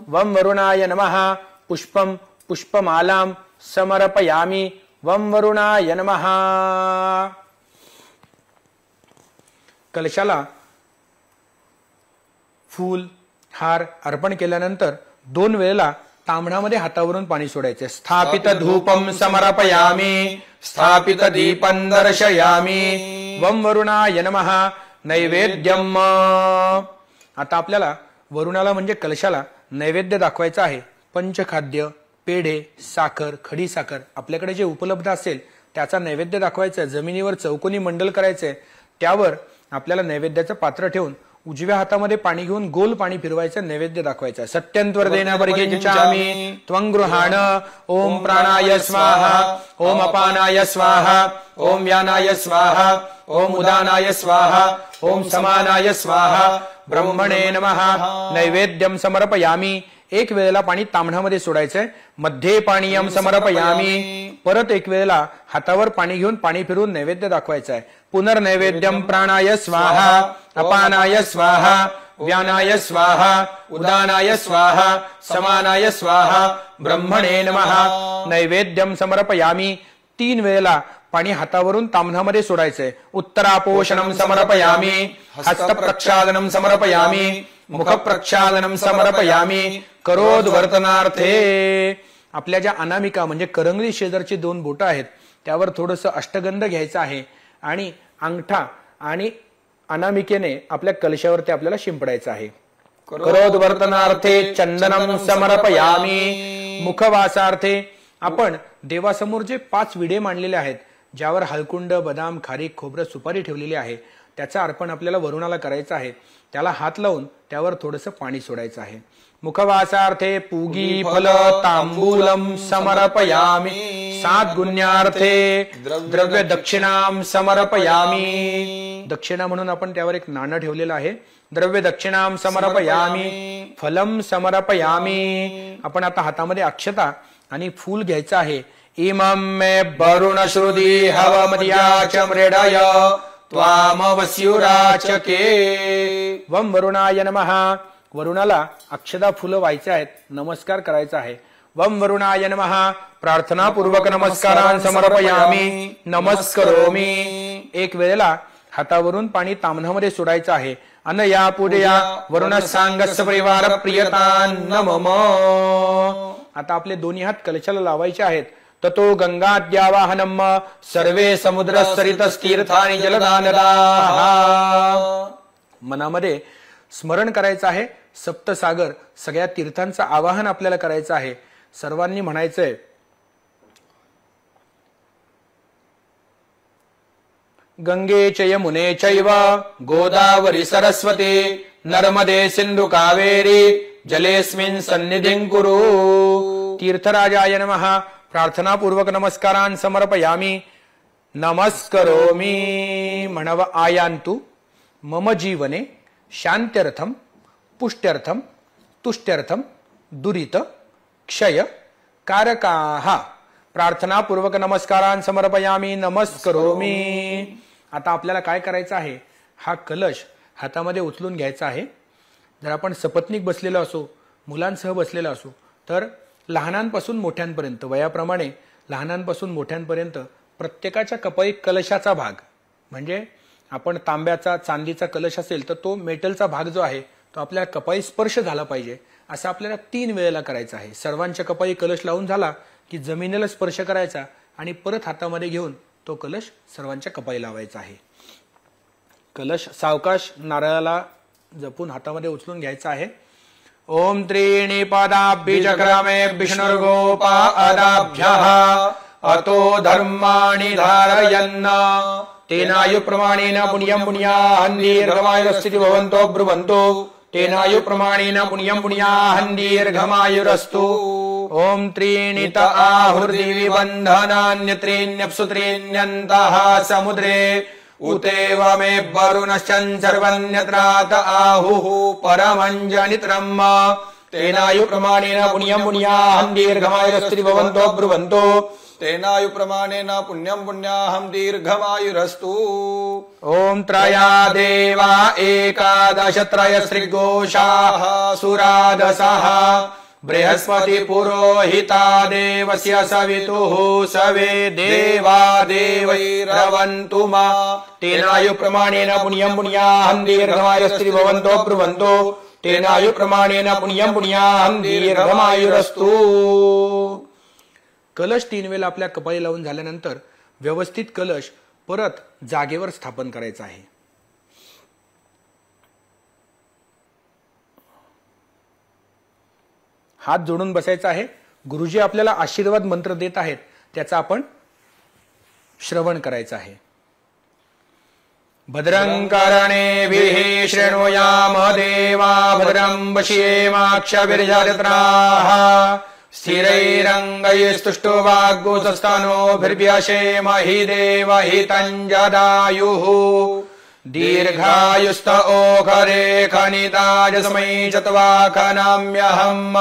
वम वरुणाय नमः. पुष्पं पुष्पमालां समर्पयामि. वम वरुणाय नमः. कलशाला फूल, हार अर्पण केल्यानंतर 2 वेळेला तांबणामध्ये हातावरून पाणी सोडायचे. स्थापित धूपम समर्पयामि. स्थापित दीपं दर्शयामि. वम वरुणाय नमः. नैवेद्यम. आता आपल्याला वरुणाला म्हणजे कलशाला नैवेद्य दाखवायचा आहे. पंचखाद्य, पेढे, साखर, खडी साखर आपल्याकडे जे उपलब्ध असेल त्याचा नैवेद्य दाखवायचा. जमिनीवर चौकोनी मंडल करायचे. त्यावर आपल्याला नैवेद्याचं पात्र ठेवून उजव्या हातामध्ये पाणी घेऊन गोल पाणी फिरवायचं. नैवेद्य दाखवायचं. सत्यंत्वरदेन वर्गिंचामि त्वं गृहाण. ओम प्राणाय स्वाहा. ओम अपानाय स्वाहा. ओम व्यानाय स्वाहा. ओम उदानाय स्वाहा. ओम समानाय स्वाहा. ब्रह्मणे नमः. नैवेद्यम समर्पयामि. एक वेळेला पाणी तांबणामध्ये सोडायचंय. मध्ये पाणीयम समर्पयामि. परत एक वेळेला हातावर पाणी घेऊन पाणी फिरवून नैवेद्य दाखवायचं आहे. पुनर्नैवेद्यम प्राणाय स्वाहा. अपानाय स्वाहा. व्यानाय स्वाहा. उदानाय स्वाहा. समानाय स्वाहा. ब्रह्मणे नमः. नैवेद्यम समर्पयामि. 3 वेळेला पाणी हातावरून तांबणामध्ये सोडायचंय. उत्तरापोषणम समर्पयामि. हस्तप्रक्षालनम समर्पयामि. मुख प्रक्षालनम समर्पयामि. करोद्वर्तनार्थे. आपल्या ज्या अनामिका म्हणजे करंगळी शेजारची 2 बोटं आहेत त्यावर थोडंसं अष्टगंध घ्यायचं आहे आणि अंगठा आणि अनामिकेने आपल्या कलशावरती आपल्याला शिंपडायचं आहे. करोद्वर्तनार्थे चंदनम समर्पयामि. मुखवासार्थे आपण देवासमोर जे 5 विडे मांडलेले आहेत ज्यावर हळकुंड, बदाम, खारीक, खोबरं, सुपारी ठेवलेली आहे त्याचं अर्पण आपल्याला वरुणाला करायचं आहे. त्याला हात लावून त्यावर थोडंसं पाणी सोडायचं आहे. मुखवासार्थे पूगी फल तांबूलम समर्पयामि. 7 गुण्यार्थे द्रव्य दक्षिणाम समर्पयामि. दक्षिणा म्हणून आपण त्यावर एक नाणं ठेवलेलं आहे. द्रव्य दक्षिणाम समर्पयामि. फलम समर्पयामि. आपण आता हातामध्ये अक्षता आणि फूल घ्यायचं आहे. इमं मे वरुण श्रुति हवमदिया च मृडय त्वामवस्युराचके. वम वरुणाय नमः. वरुणाला अक्षता फुलं व्हायचे आहेत. नमस्कार करायचा आहे. वम वरुणाय नमः. प्रार्थनापूर्वक नमस्कारान् समर्पयामि. नमस्करोमि. एक वेळेला हातावरून पाणी तांबणामध्ये सोडायचं आहे. अनया पूजया वरुण सांगस्य परिवार प्रियतान् मम. आता आपले दोन्ही हात कलशाला लावायचे आहेत. ततो गंगाद्यावाहनम सर्वे समुद्र सरितस्तीर्थानि जलदानदाः. मनामध्ये स्मरण करायचं आहे. सप्तसागर सगळ्या तीर्थांचं आवाहन आपल्याला करायचं आहे. सर्वांनी म्हणायचंय गंगे च यमुने चैव गोदावरी सरस्वती नर्मदे सिंधु कावेरी जलेस्मिन् सन्निधिं कुरु। तीर्थराजाय नमः। प्रार्थनापूर्वक नमस्कारान् समर्पयामि। नमस्करोमि म्हणव आयान्तु मम जीवने शान्त्यर्थम पुष्ट्यर्थम तुष्ट्यर्थम दुरित क्षय कारकाः। प्रार्थनापूर्वक नमस्कारान् समर्पयामि। नमस्करोमि। आता आपल्याला काय करायचं आहे, हा कलश हातामध्ये उचलून घ्यायचा आहे। जर आपण सपत्नीक बसलेलो असो, मुलांसह बसलेलो असो, तर लहानांपासून मोठ्यांपर्यंत वयाप्रमाणे लहानांपासून मोठ्यांपर्यंत प्रत्येकाच्या कपाळी कलशाचा भाग, म्हणजे आपण तांब्याचा चांदीचा कलश असेल तर तो मेटलचा भाग जो आहे तो आपल्या कपाळी स्पर्श झाला पाहिजे, असं आपल्याला 3 वेळेला करायचं आहे। सर्वांच्या कपाळी कलश लावून झाला की जमिनीला स्पर्श करायचा आणि परत हातामध्ये घेऊन तो कलश सर्वांच्या कपाळी लावायचा आहे। कलश सावकाश नारळाला जपून हातामध्ये उचलून घ्यायचा आहे। ओम त्रीणि पदाभ्यचक्रमे विष्णुर्गोपादाभ्यः अतो धर्माणि धारयन् तेनायुप्रमाणेन पुण्यं पुण्याहं दीर्घमायुरस्ति भवन्तो ब्रुवन्तो तेनायुप्रमाणेन पुण्यं पुण्याहं दीर्घमायुरस्तु। ओम त्रीणि त आहुर्दिवि बन्धनान्यत्रीण्यप्सु त्रीण्यन्तः समुद्रे उतेव मे वरुणश्चर्वन्यत्रात आहुः परमञ्जनित्रम् तेनायुप्रमाणेन पुण्यं पुण्याहं दीर्घमायुरस्ति भवन्तो ब्रुवन्तो
तेनायुप्रमाणेन पुण्यं पुण्याहं दीर्घमायुरस्तु।
ओम त्रया देवा एकादश त्रयस्त्रिघोषाः सुरादसः बृहस्पति पुरोहिता देवस्य सवितुः सवे देवा देवैरवन्तु मा तेनायुप्रमाणेन पुण्यं पुण्याहं दीर्घमायुरस्ति भवन्तो ब्रुवन्तो तेनायुप्रमाणेन पुण्यं पुण्याहं दीर्घमायुरस्तु। कलश 3 वेळा आपल्या कपाळी लावून झाल्यानंतर व्यवस्थित कलश परत जागेवर स्थापन करायचा आहे। हात जोडून बसायचा आहे। गुरुजी आपल्याला आशीर्वाद मंत्र देत आहेत, त्याचा आपण श्रवण करायचं आहे। भद्रं कर्णेभिः शृणुयाम देवा भद्रं पश्येमाक्षभिर्यजत्राः स्थिरैरङ्गैस्तुष्टुवाग्गुसस्तनोभिर्व्यशेम हि देवहितं जदायुः दीर्घायुस्त ओखरे खनिताजस्मै चत्वाखनाम्यहम्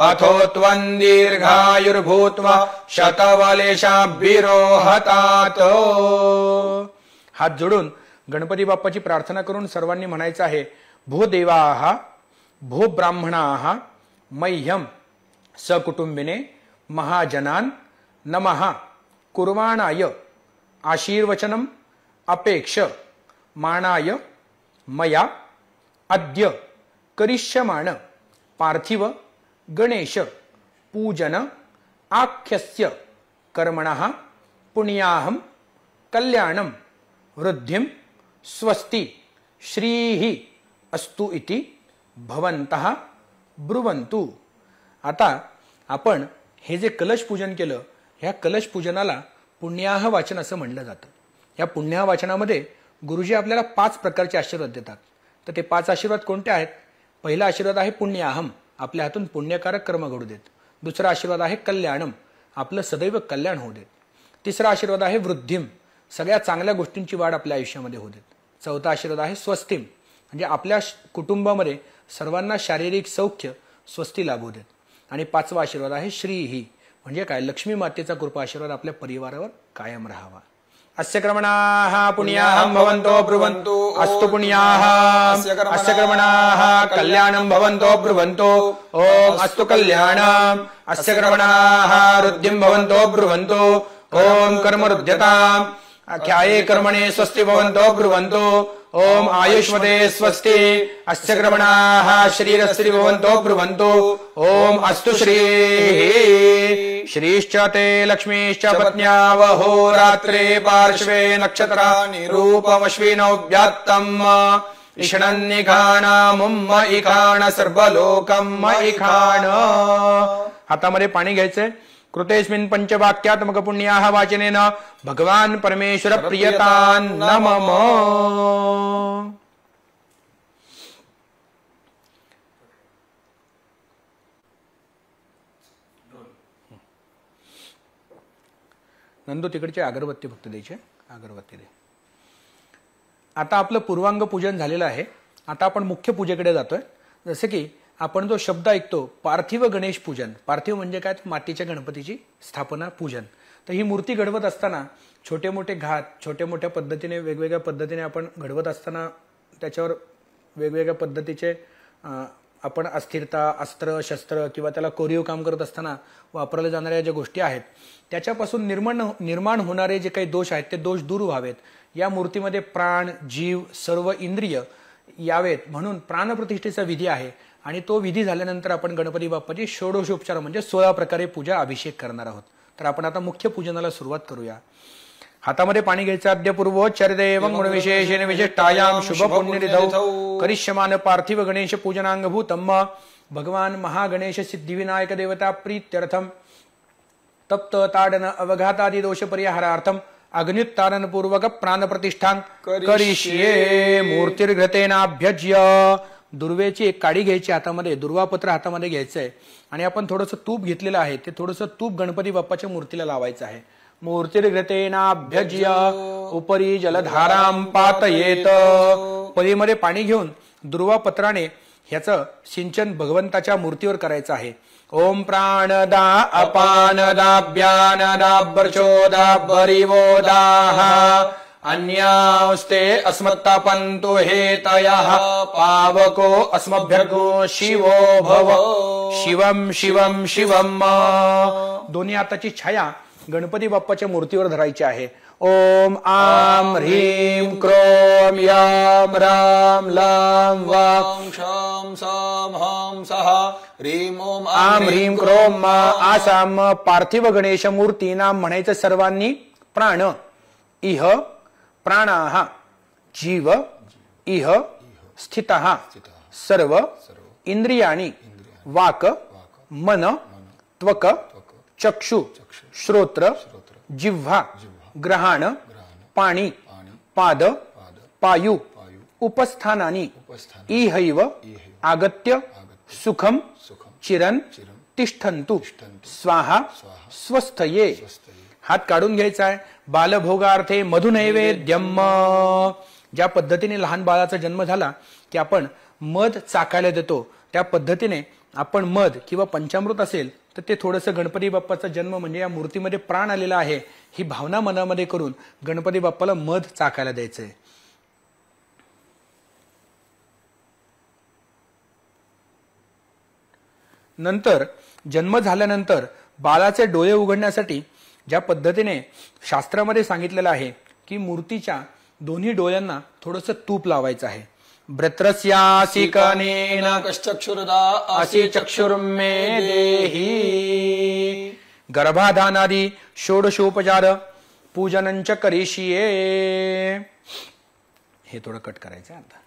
अथो त्वं दीर्घायुर्भूत्वा शतवलेशाभिरोहतात। हात जोडून गणपती बाप्पाची प्रार्थना करून सर्वांनी म्हणायचं आहे, भो देवाः भो ब्राह्मणाः मह्यं सकुटुंबिने महाजनान् नमः कुर्वाणाय आशीर्वचनम् अपेक्ष मानाय मया अद्य करिष्यमाण पार्थिव गणेश पूजन आख्यस्य कर्मणः पुण्याहं कल्याणं वृद्धिं स्वस्ति श्रीः अस्तु इति भवन्तः ब्रुवन्तु। आता आपण हे जे कलश पूजन केलं, ह्या कलश पूजनाला पुण्याह वाचन असं म्हणलं जातं। या पुण्याह वाचनामध्ये गुरुजी आपल्याला 5 प्रकारचे आशीर्वाद देतात। तर ते 5 आशीर्वाद कोणते आहेत? पहिला आशीर्वाद आहे पुण्याहम, आपल्या हातून पुण्यकारक कर्म घडू देत। दुसरा आशीर्वाद आहे कल्याणम, आपलं सदैव कल्याण होऊ देत। तिसरा आशीर्वाद आहे वृद्धिम, सगळ्या चांगल्या गोष्टींची वाढ आपल्या आयुष्यामध्ये होऊ देत। चौथा आशीर्वाद आहे स्वस्तिम, म्हणजे आपल्या कुटुंबामध्ये सर्वांना शारीरिक सौख्य स्वस्ती लाभू देत। आणि 5वा आशीर्वाद आहे श्रीही, म्हणजे काय, लक्ष्मी मातेचा कृपा आशीर्वाद आपल्या परिवारावर कायम राहावा। अस्य कर्मणाः पुण्याहं भवन्तो ब्रुवन्तु अस्तु पुण्याः अस्य कर्मणाः कल्याणं भवन्तो ब्रुवन्तु ओम अस्तु कल्याणम् अस्य कर्मणाः वृद्धिं भवन्तो ब्रुवन्तु ओम कर्मरुध्यताम् अख्याये कर्मणे स्वस्ति भवन्तो ब्रुवन्तु ओम आयुष्मते स्वस्ति अस्य कर्मणाः शरीरस्ति भवन्तो ब्रुवन्तु ओम अस्तु श्रीः श्रीश्च ते लक्ष्मीश्च पत्न्यावहो रात्रे पार्श्वे नक्षत्राणि रूपमश्विनौ व्यात्तम्
इषणन्निखाणामुम्म इखाण सर्वलोकम इखाण.
हातामध्ये पाणी घ्यायचंय. कृतेस्मिन् पंचवाक्यात्मक पुण्याः वाचनेन भगवान परमेश्वर प्रियतान् नमः. नंदू तिकडचे अगरबत्ती फक्त द्यायचे. अगरबत्ती दे. आता आपलं पूर्वांग पूजन झालेलं आहे. आता आपण मुख्य पूजेकडे जातोय. जसे की आपण जो शब्द ऐकतो पार्थिव गणेश पूजन. पार्थिव म्हणजे काय? मातीच्या गणपतीची स्थापना पूजन. तर ही मूर्ती घडवत असताना छोटे मोठे घात छोट्या मोठ्या पद्धतीने वेगवेगळ्या पद्धतीने आपण घडवत असताना त्याच्यावर वेगवेगळ्या पद्धतीचे आपण अस्थिरता अस्त्र शस्त्र किंवा त्याला कोरीव काम करत असताना वापरल्या जाणाऱ्या ज्या गोष्टी आहेत त्याच्यापासून निर्माण होणारे जे काही दोष आहेत ते दोष दूर व्हावेत. या मूर्तीमध्ये प्राण जीव सर्व इंद्रिय यावेत म्हणून प्राणप्रतिष्ठेचा विधी आहे. आणि तो विधी झाल्यानंतर आपण गणपती बाप्पाची षोडशोपचार म्हणजे 16 प्रकारे पूजा अभिषेक करणार आहोत. तर आपण आता मुख्य पूजनाला सुरुवात करूया. हातामध्ये पाणी घ्यायचं. अद्य पूर्वोच्चरदेवं गुणविशेषेण विशिष्टायां शुभ पुण्यनिधौ करिष्यमान पार्थिव गणेश पूजनांगभूतम् भगवान महागणेश सिद्धिविनायक देवता प्रीत्यर्थम तप्त ताडन अवघातादि दोष परिहारार्थम अग्नित्तारण पूर्वक प्राण प्रतिष्ठान करिष्ये. मूर्तिर्घृतेनाभ्यज्य. दुर्वेची एक काडी घ्यायची हातामध्ये. दुर्वापत्र हातामध्ये घ्यायचंय आणि आपण थोडंसं तूप घेतलेलं आहे ते थोडंसं तूप गणपती बाप्पाच्या मूर्तीला लावायचं आहे. मूर्तिर्घृतेनाभ्यज्य उपरी जलधारां पातयेत. पलीमध्ये पाणी घेऊन दुर्वापत्राने ह्याचं सिंचन भगवंताच्या मूर्तीवर करायचं आहे. ओम प्राणदा अपानदाभ्यानदा वर्चोदा बरिवोदाः अन्यास्ते अस्मत्तापन्तु हेतयः पावको अस्मभ्यर्गो शिवो भव. शिवम शिवम शिवम. दोन्ही हाताची छाया गणपती बाप्पाच्या मूर्तीवर धरायची आहे. ओम आम ह्रीम क्रोम याम राम लाम वाम
शाम साम हाम सह ह्रीम ओम
आम ह्रीम क्रोम आसाम. पार्थिव गणेश मूर्तीनाम म्हणायचं सर्वांनी. प्राण इह प्राणाः जीव इह स्थितः सर्व इंद्रियाणि वाक मन त्वक चक्षु श्रोत्र जिह्वा ग्रहाण पाणी पाद पायु उपस्थानानि इहैव आगत्य सुखम चिरन तिष्ठन्तु स्वाहा स्वस्थये. हात काढून घ्यायचा आहे. बालभोगार्थे मधुनैवेद्यम. ज्या पद्धतीने लहान बाळाचा जन्म झाला की आपण मध चाकायला देतो त्या पद्धतीने आपण मध किंवा पंचामृत असेल तर ते थोडंसं गणपती बाप्पाचा जन्म म्हणजे या मूर्तीमध्ये प्राण आलेला आहे ही भावना मनामध्ये करून गणपती बाप्पाला मध चाकायला द्यायचंय. नंतर जन्म झाल्यानंतर बाळाचे डोळे उघडण्यासाठी ज्या पद्धतीने शास्त्रामध्ये सांगितलेलं आहे की मूर्तीच्या दोन्ही डोळ्यांना थोडंसं तूप लावायचं आहे. ब्रत्रस्यासि कनेन
कश्चक्षुर्दा
असि चक्षुर्मे देहि. गर्भाधानादि षोडशोपचार पूजनंच करिष्ये. हे थोडं कट करायचं आता.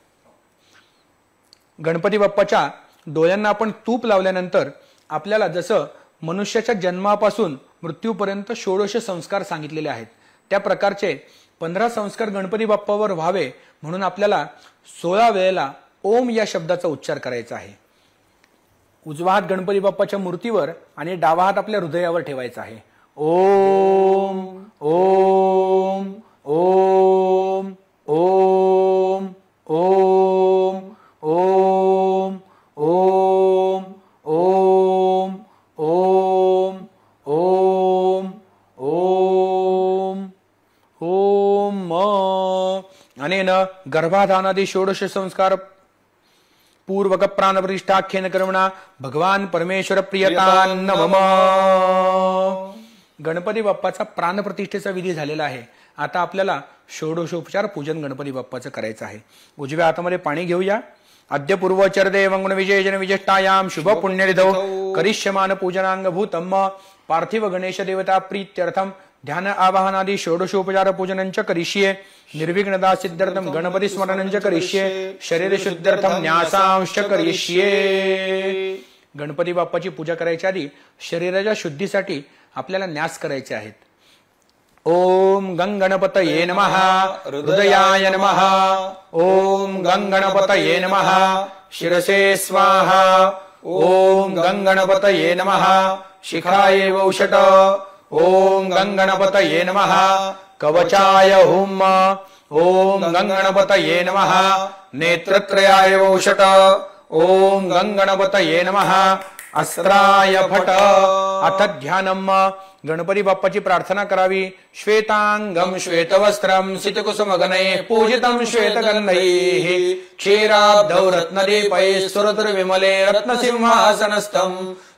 गणपती बाप्पाच्या डोळ्यांना आपण तूप लावल्यानंतर आपल्याला जसं मनुष्याच्या जन्मापासून मृत्यूपर्यंत षोडश संस्कार सांगितलेले आहेत त्या प्रकारचे 15 संस्कार गणपती बाप्पावर व्हावे म्हणून आपल्याला 16 वेळेला ओम या शब्दाचा उच्चार करायचा आहे. उजवा हात गणपती बाप्पाच्या मूर्तीवर आणि डावा हात आपल्या हृदयावर ठेवायचा आहे. ओम ओम ओम ओम ओम ओम ओम ओम ओम ओम ओम ओम. अनेन गर्भाधानादि षोडश संस्कार पूर्वक प्राण प्रतिष्ठाख्येन कर्मणा भगवान परमेश्वर प्रियतां नमः. गणपती बाप्पाचा प्राण प्रतिष्ठेचा विधी झालेला आहे. आता आपल्याला षोडशोपचार पूजन गणपती बाप्पाचं करायचं आहे. उजव्या हातामध्ये पाणी घेऊया. अद्य पूर्वोच्चरदेवं गुणविशेषेण विशिष्टायां शुभ पुण्यनिधौ करिष्यमान पूजनांगभूतम् पार्थिव गणेश देवता प्रीत्यर्थम ध्यान आवाहनादि षोडशोपचार पूजनंच करिष्ये. निर्विघ्नता सिद्ध्यर्थम गणपती स्मरणंच करिष्ये शरीर शुद्ध्यर्थम न्यासांश करिष्ये। गणपती बाप्पाची पूजा करायच्या आधी शरीराच्या शुद्धीसाठी आपल्याला न्यास करायचे आहेत। ओम गंगणपतये नमः हृदयाय नमः। ओम गंगणपतये नमः शिरसे स्वाहा। ओम गंगणपतये नमः शिखाय वौषट। ओम गंगणपतये नमः कवचाय हुम। ओम गंगणपतये नमः नेत्रत्रयाय वौषट। ओम गंगणपतये नमः अस्त्राय फट। अथ ध्यानम गणपती बाप्पाची प्रार्थना करावी। श्वेतांगम श्वेतवस्त्रम सितकुसुमगणैः पूजितं श्वेतगन्धैः क्षीराब्धौ रत्नदीपैः सुरतुर्विमले रत्नसिंहासनस्थं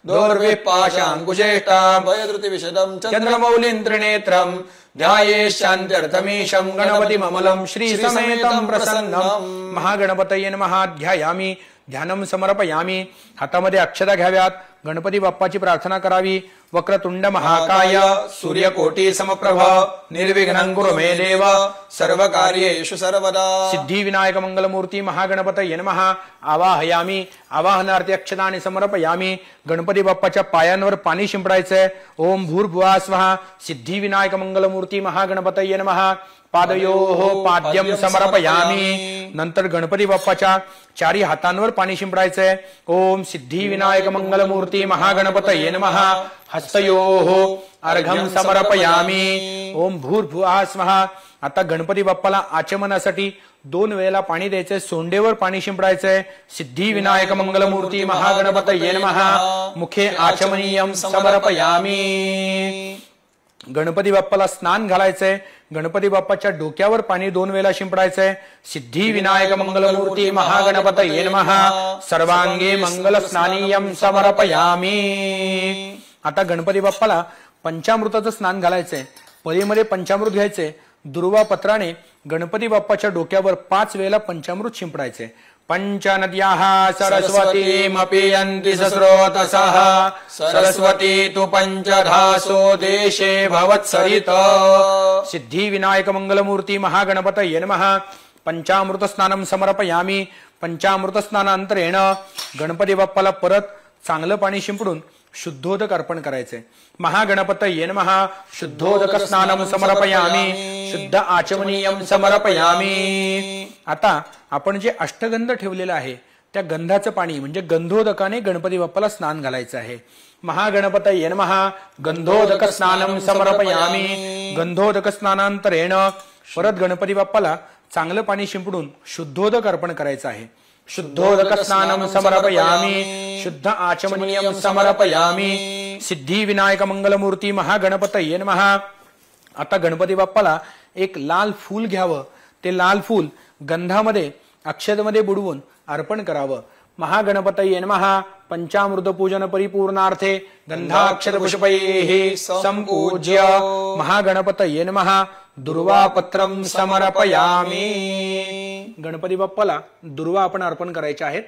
दोर्भिः पाशाङ्कुशेष्टां वयधृतिविशदं चन्द्रमौलिं त्रिनेत्रं ध्याये शान्त्यर्थमीशं गणपतिममलं श्रीसमेतं प्रसन्नं। महागणपतये नमः ध्यायामि ध्यानम समर्पयामी। हातामध्ये अक्षता घ्याव्यात। गणपती बाप्पाची प्रार्थना करावी। वक्रतुंड महाकाय सूर्यकोटी समप्रभ निर्विघ्नं कुरु मे देव सर्वकार्येषु सर्वदा। सिद्धिविनायक मंगलमूर्ती महागणपतये नमः आवाहयामी। आवाहनार्थी अक्षतांनी समर्पयामी। गणपती बाप्पाच्या पायांवर पाणी शिंपडायचंय। ओम भूर्भुवः स्वः। सिद्धिविनायक मंगलमूर्ती महागणपतये नमः पादयोः पाद्यं समर्पयामी। नंतर गणपती बाप्पाच्या चारी हातांवर पाणी शिंपडायचंय। ओम सिद्धिविनायक मंगलमूर्ती महागणपतये नमः हस्तयोः अर्घं समर्पयामी। ओम भूर्भुवः स्वः। आता गणपती बाप्पाला आचमनासाठी 2 वेळेला पाणी द्यायचंय। सोंडेवर पाणी शिंपडायचंय। सिद्धिविनायक मंगलमूर्ती महागणपतये नमः मुखे आचमनीयं समर्पयामी। गणपती बाप्पाला स्नान घालायचंय। गणपती बाप्पाच्या डोक्यावर पाणी 2 वेळेला शिंपडायचंय। सिद्धिविनायक मंगलमूर्ती महागणपतये नमः सर्वांगे मंगल स्नानीयं समर्पयामी। आता गणपती बाप्पाला पंचामृताचं स्नान घालायचंय। पळीमध्ये पंचामृत घ्यायचे। दुर्वा पत्राने गणपती बाप्पाच्या डोक्यावर 5 वेळेला पंचामृत शिंपडायचे। पंचनद्याः सरस्वतीमपि यन्ति सस्रोतसः सरस्वती तु पंचधासो देशे भवत्सरित। सिद्धिविनायक मंगलमूर्ती महागणपतये नमः पंचामृत स्नानं समर्पयामी। पंचामृत स्नानानंतरेण गणपती बाप्पाला परत चांगलं पाणी शिंपडून शुद्धोदक अर्पण करायचे। महागणपतये नमः शुद्धोदक स्नानं समर्पयामी शुद्ध आचमनीयं समर्पयामी। आता आपण जे अष्टगंध ठेवलेलं आहे त्या गंधाचं पाणी म्हणजे गंधोदकाने गणपती बाप्पाला स्नान घालायचं आहे। महागणपतये नमः गंधोदक स्नानं समर्पयामी। गंधोदक स्नानानंतरेण परत गणपती बाप्पाला चांगलं पाणी शिंपडून शुद्धोदक अर्पण करायचं आहे। शुद्धोदक स्नानं समर्पयामी शुद्ध आचमनीयं समर्पयामी। सिद्धिविनायक मंगलमूर्ती महागणपतये नमः। आता गणपती बाप्पाला एक लाल फूल घ्यावं। ते लाल फूल गंधामध्ये अक्षतेमध्ये बुडवून अर्पण करावं। महागणपतये नमः पंचामृत पूजन परिपूर्णार्थे गंधाक्षत पुष्पैः संपूज्य महागणपतये नमः दुर्वापत्रं समर्पयामी। गणपती बाप्पाला दुर्वा आपण अर्पण करायचे आहेत।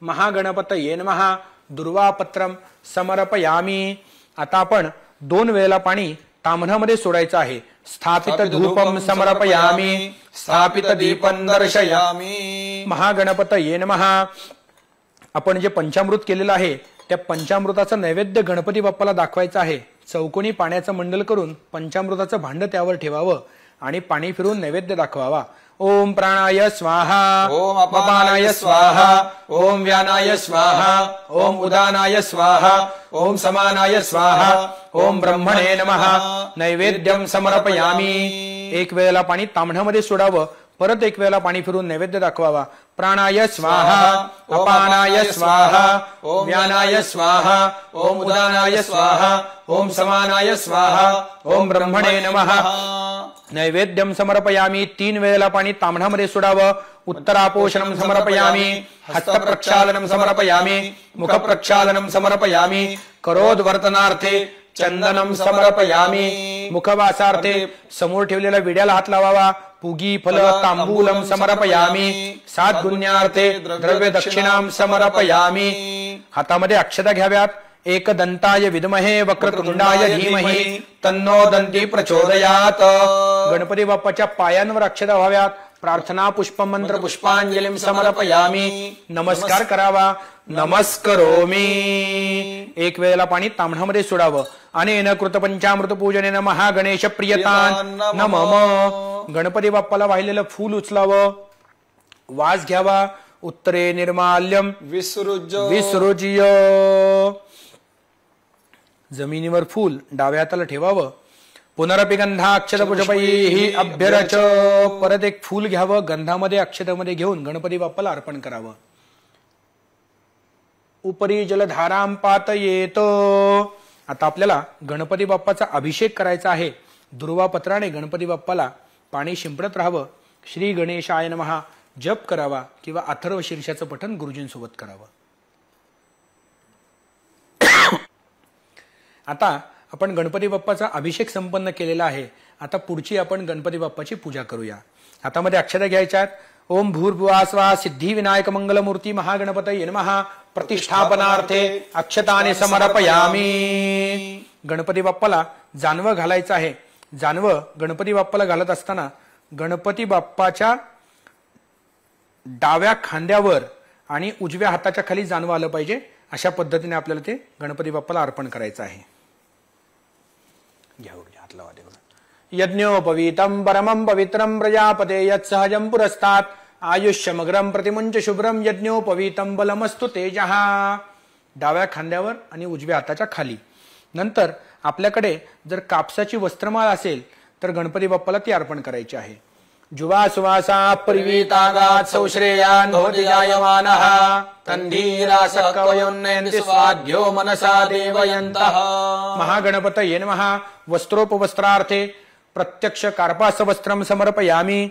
महागणपतये नमः दुर्वापत्रं समर्पयामी। आता आपण 2 वेळेला पाणी ताम्हणामध्ये सोडायचं आहे। स्थापित धूपं समर्पयामी स्थापित दीपं दर्शयामी। महागणपतये नमः। आपण जे पंचामृत केलेलं आहे त्या पंचामृताचं नैवेद्य गणपती बाप्पाला दाखवायचं आहे। चौकोनी पाण्याचं मंडल करून पंचामृताचं भांड त्यावर ठेवावं आणि पाणी फिरून नैवेद्य दाखवावा। ओम प्राणाय स्वाहा ओम अपानाय स्वाहा ओम व्यानाय स्वाहा ओम उदानाय स्वाहा ओम समानाय स्वाहा ओम ब्रह्मणे नमः। नैवेद्यं समर्पयामी। 1 वेळेला पाणी ताम्हणामध्ये सोडावं। परत 1 वेळेला पाणी फिरून नैवेद्य दाखवावा। प्राणाय स्वाहा अपानाय स्वाहा ओम व्यानाय स्वाहा ओम उदानाय स्वाहा ओम समानाय स्वाहा ओम ब्रह्मणे नमः। नैवेद्यं समर्पयामी। 3 वेळेला पाणी ताम्हणामध्ये सोडावं। उत्तरापोषणं समर्पयामी हस्तप्रक्षालनं समर्पयामी मुखप्रक्षालनं समर्पयामी करोद्वर्तनार्थे चंदनं समर्पयामी। मुखवासार्थे समोर ठेवलेल्या विड्याला हात लावावा। पुगी फल तांबूलं समर्पयामी। 7 गुण्यार्थे द्रव्य दक्षिणां समर्पयामी। हातामध्ये अक्षता घ्याव्यात। एकदंताय विद्महे वक्रतुंडाय धीमहि तन्नो दंती प्रचोदयात. गणपती बाप्पाच्या पायांवर अक्षता व्हाव्यात. प्रार्थना पुष्पमंत्र पुष्पांजलीं समर्पयामी. नमस्कार करावा. नमस्करोमी. एक वेळेला पाणी तांबणामध्ये सोडावं. अनेन कृत पंचामृत पूजनेन महागणेश प्रियतान नमः. गणपती बाप्पाला वाहिलेलं फूल उचलावं. वास घ्यावा. उत्तरे निर्माल्यम विसृज्य. जमिनीवर फूल डाव्या हाताला ठेवावं. पुनरपि गंधाक्षत पुष्पैः अभ्यरच. परत एक फूल घ्यावं. गंधामध्ये अक्षतामध्ये घेऊन गणपती बाप्पाला अर्पण करावं. उपरी जलधाराम पातयेत. आता आपल्याला गणपती बाप्पाचा अभिषेक करायचा आहे. दुर्वापत्राने गणपती बाप्पाला पाणी शिंपडत राहावं. श्री गणेशाय नमः जप करावा किंवा अथर्व शीर्षाचं पठण गुरुजींसोबत करावं. आता आपण गणपती बाप्पाचा अभिषेक संपन्न केलेला आहे. आता पुढची आपण गणपती बाप्पाची पूजा करूया. हातामध्ये अक्षता घ्यायच्यात. ओम भूर्भुवः स्वः सिद्धिविनायक मंगलमूर्ती महागणपतये नमः. प्रतिष्ठापनार्थे अक्षतानि समर्पयामी. गणपती बाप्पाला जानवं घालायचं आहे. जानवं गणपती बाप्पाला घालत असताना गणपती बाप्पाच्या डाव्या खांद्यावर आणि उजव्या हाताच्या खाली जानवं आलं पाहिजे. अशा पद्धतीने आपल्याला ते गणपती बाप्पाला अर्पण करायचं आहे. घ्या हात लावा देवा. यज्ञोपवीतं परमं पवित्रं प्रजापते यत्सहजं पुरस्तात् आयुष्यमग्रं प्रतिमुंच शुभ्रं यज्ञोपवीतं बलमस्तु तेजः. डाव्या खांद्यावर आणि उजव्या हाताच्या खाली. नंतर आपल्याकडे जर कापसाची वस्त्रमाळ असेल तर गणपती बाप्पाला ती अर्पण करायची आहे. जुवा सुवासा परिवीतागात सौश्रेयान भवति जायमानः तन्धीरासकवयोन्नयन्ति स्वाध्यो मनसा देवयन्तः. महागणपतये नमः. वस्त्रोपवस्त्रार्थे प्रत्यक्ष कार्पास वस्त्रम समर्पयामी.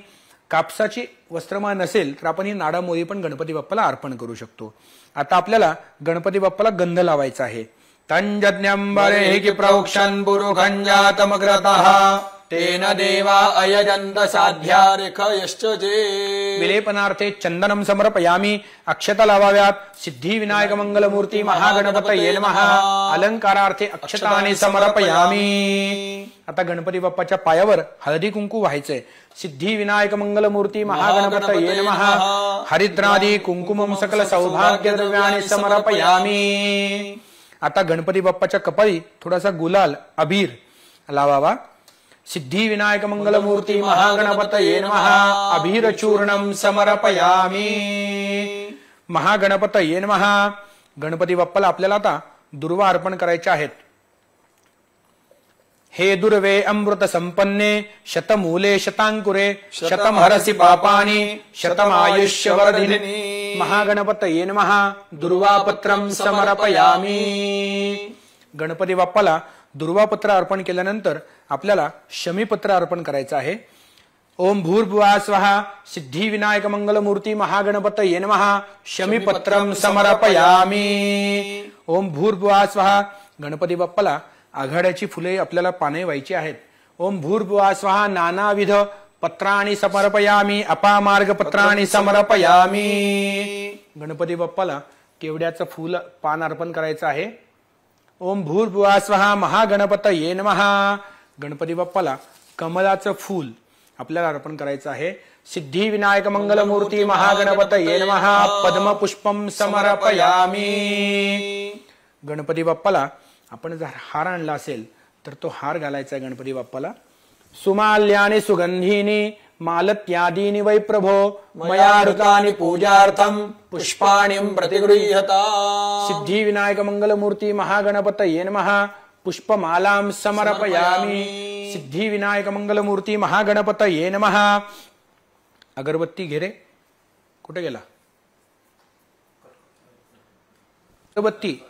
कापसाची वस्त्रमाळ नसेल तर आपण ही नाडामोळी पण गणपती बाप्पाला अर्पण करू शकतो. आता आपल्याला गणपती बाप्पाला गंध लावायचा आहे. तंजज्ञं बरेहि कि प्रौक्षन् पुरुखञ्जातमग्रतः तेन देवा अयजन्त साध्या रेखयश्च जे. विलेपनार्थे चंदनम समर्पयामी. अक्षता लावाव्यात. सिद्धिविनायक मंगलमूर्ती महागणपतये नमः. अलंकारार्थे अक्षतानि समर्पयामी. आता गणपती बाप्पाच्या पायावर हळदी कुंकू व्हायचंय. सिद्धिविनायक मंगलमूर्ती महागणपतये नमः. हरिद्रादी कुंकुमं सकल सौभाग्य द्रव्याणि समर्पयामी. आता गणपती बाप्पाच्या कपाळी थोडासा गुलाल अबीर लावावा. सिद्धिविनायक मंगलमूर्ती महागणपतये नमः. अबीरचूर्णं समर्पयामी. महागणपतये नमः. गणपती बाप्पाला आपल्याला आता दुर्वा अर्पण करायचे आहेत. हे दुर्वे अमृत संपन्ने शतमूले शतांकुरे शतम हरसि पापानि शतमायुष्यवर्धिनि. महागणपतये नमः. दुर्वापत्रं समर्पयामी. गणपती बाप्पाला दुर्वापत्र अर्पण केल्यानंतर आपल्याला शमीपत्र अर्पण करायचं आहे. ओम भूर्भुवः स्वः सिद्धिविनायक मंगलमूर्ती महागणपतये नमः. शमीपत्रं समर्पयामी. ओम भूर्भुवः स्वः. गणपती बाप्पाला आघाड्याची फुले आपल्याला पाने व्हायची आहेत. ओम भूर्भुवः स्वः नानाविध पत्राणि समर्पयामी. अपामार्ग पत्राणि समर्पयामी. गणपती बाप्पाला केवड्याचं फूल पान अर्पण करायचं आहे. ओम भूर्भुवः स्वः महागणपतये नमः. गणपती बाप्पाला कमलाचं फूल आपल्याला अर्पण करायचं आहे. सिद्धिविनायक मंगलमूर्ती महागणपतये नमः. पद्मपुष्पं समर्पयामी. गणपती बाप्पाला आपण जर हार आणला असेल तर तो हार घालायचा आहे गणपती बाप्पाला. सुमाल्यानि सुगंधीनि मालत्यादीनि वै प्रभो मया ऋतानि पूजार्थं पुष्पाणिं प्रतिगृह्यता. सिद्धिविनायक मंगलमूर्ती महागणपतये नमः. पुष्पमालां समर्पयामी. सिद्धिविनायक मंगलमूर्ती महागणपतये नमः. अगरबत्ती घे रे. कुठे गेला अगरबत्ती?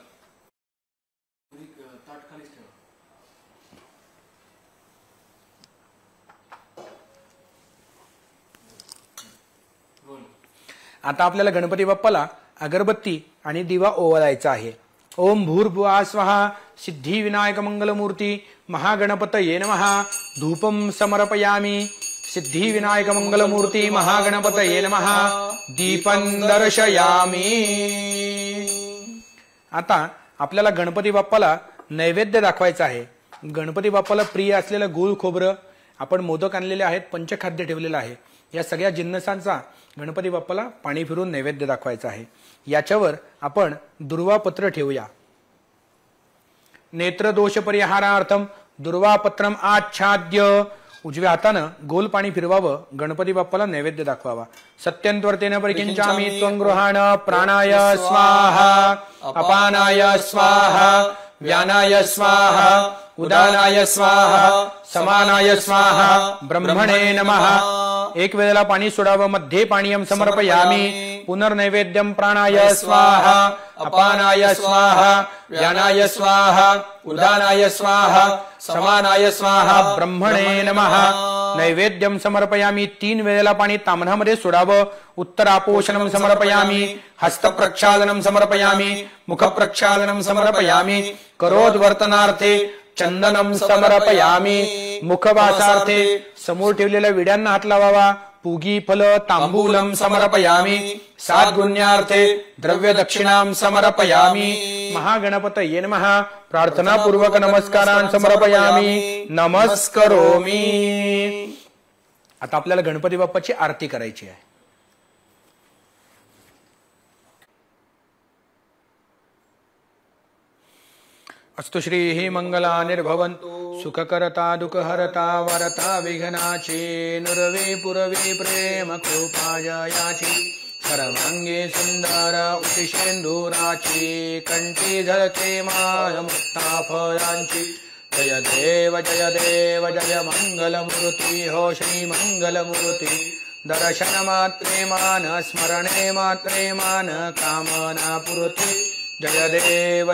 आता आपल्याला गणपती बाप्पाला अगरबत्ती आणि दिवा ओवाळायचा आहे. ओम भूर्भुवः स्वः सिद्धिविनायक मंगलमूर्ती महागणपतये नमः. धूपं समर्पयामी. सिद्धिविनायक मंगलमूर्ती महागणपतये नमः. दीपं दर्शयामी. आता आपल्याला गणपती बाप्पाला नैवेद्य दाखवायचा आहे. गणपती बाप्पाला प्रिय असलेलं गूळ खोबरं, आपण मोदक आणलेले आहेत, पंचखाद्य ठेवलेलं आहे, या सगळ्या जिन्नसांचा गणपती बाप्पाला पाणी फिरून नैवेद्य दाखवायचा आहे. याच्यावर आपण दुर्वापत्र ठेवूया. नेत्रदोष परिहारार्थम दुर्वापत्रम आच्छाद्य. उजव्या हातानं गोल पाणी फिरवावं, गणपती बाप्पाला नैवेद्य दाखवावा. सत्यंत्वर्तेन परिकिंचामि त्वं गृहाण प्राणाय स्वाहा अपानाय स्वाहा व्यानाय स्वाहा उदानाय स्वाहा समानाय स्वाहा ब्रह्मणे नमः. एक वेळेला पाणी सोडावं. मध्ये पाणीयम समर्पयामि पुनर्नैवेद्यम प्राणाय स्वाहा अपानाय स्वाहा व्यानाय स्वाहा उदानाय स्वाहा समानाय स्वाहा ब्रह्मणे नमः. नैवेद्यम समर्पयामि 3 वेळेला पाणी ताम्हणामध्ये सोडावं. उत्तरापोषणम समर्पयामि हस्तप्रक्षालनम समर्पयामि मुखप्रक्षालनम समर्पयामि करोद्वर्तनार्थे चंदनम समर्पयामि. मुखवासार्थे समोर ठेवलेल्या विड्यांना हात लावावा. पूगी फल तांबूलम समर्पयामि. 7 गुण्यार्थे द्रव्य दक्षिणाम समर्पयामि. महागणपतये नमः. प्रार्थनापूर्वक नमस्कारान् समर्पयामि. नमस्करोमि. आता आपल्याला गणपती बाप्पाची आरती करायची आहे. अस्तु श्रीः मंगलानिर्भवन्तु सुखकरता दुःखहरता वरता विघ्नाची नुरवे पुरवे प्रेम कृपाय याची सर्वांगे सुंदर उतिशेंदुराची कंठी झळके माय मुक्ताफळांची. जय देव जय मंगलमूर्ती हो श्री मंगलमूर्ती. दर्शन मात्रे मान स्मरणे मात्रे मान कामना पूर्ती. जय देव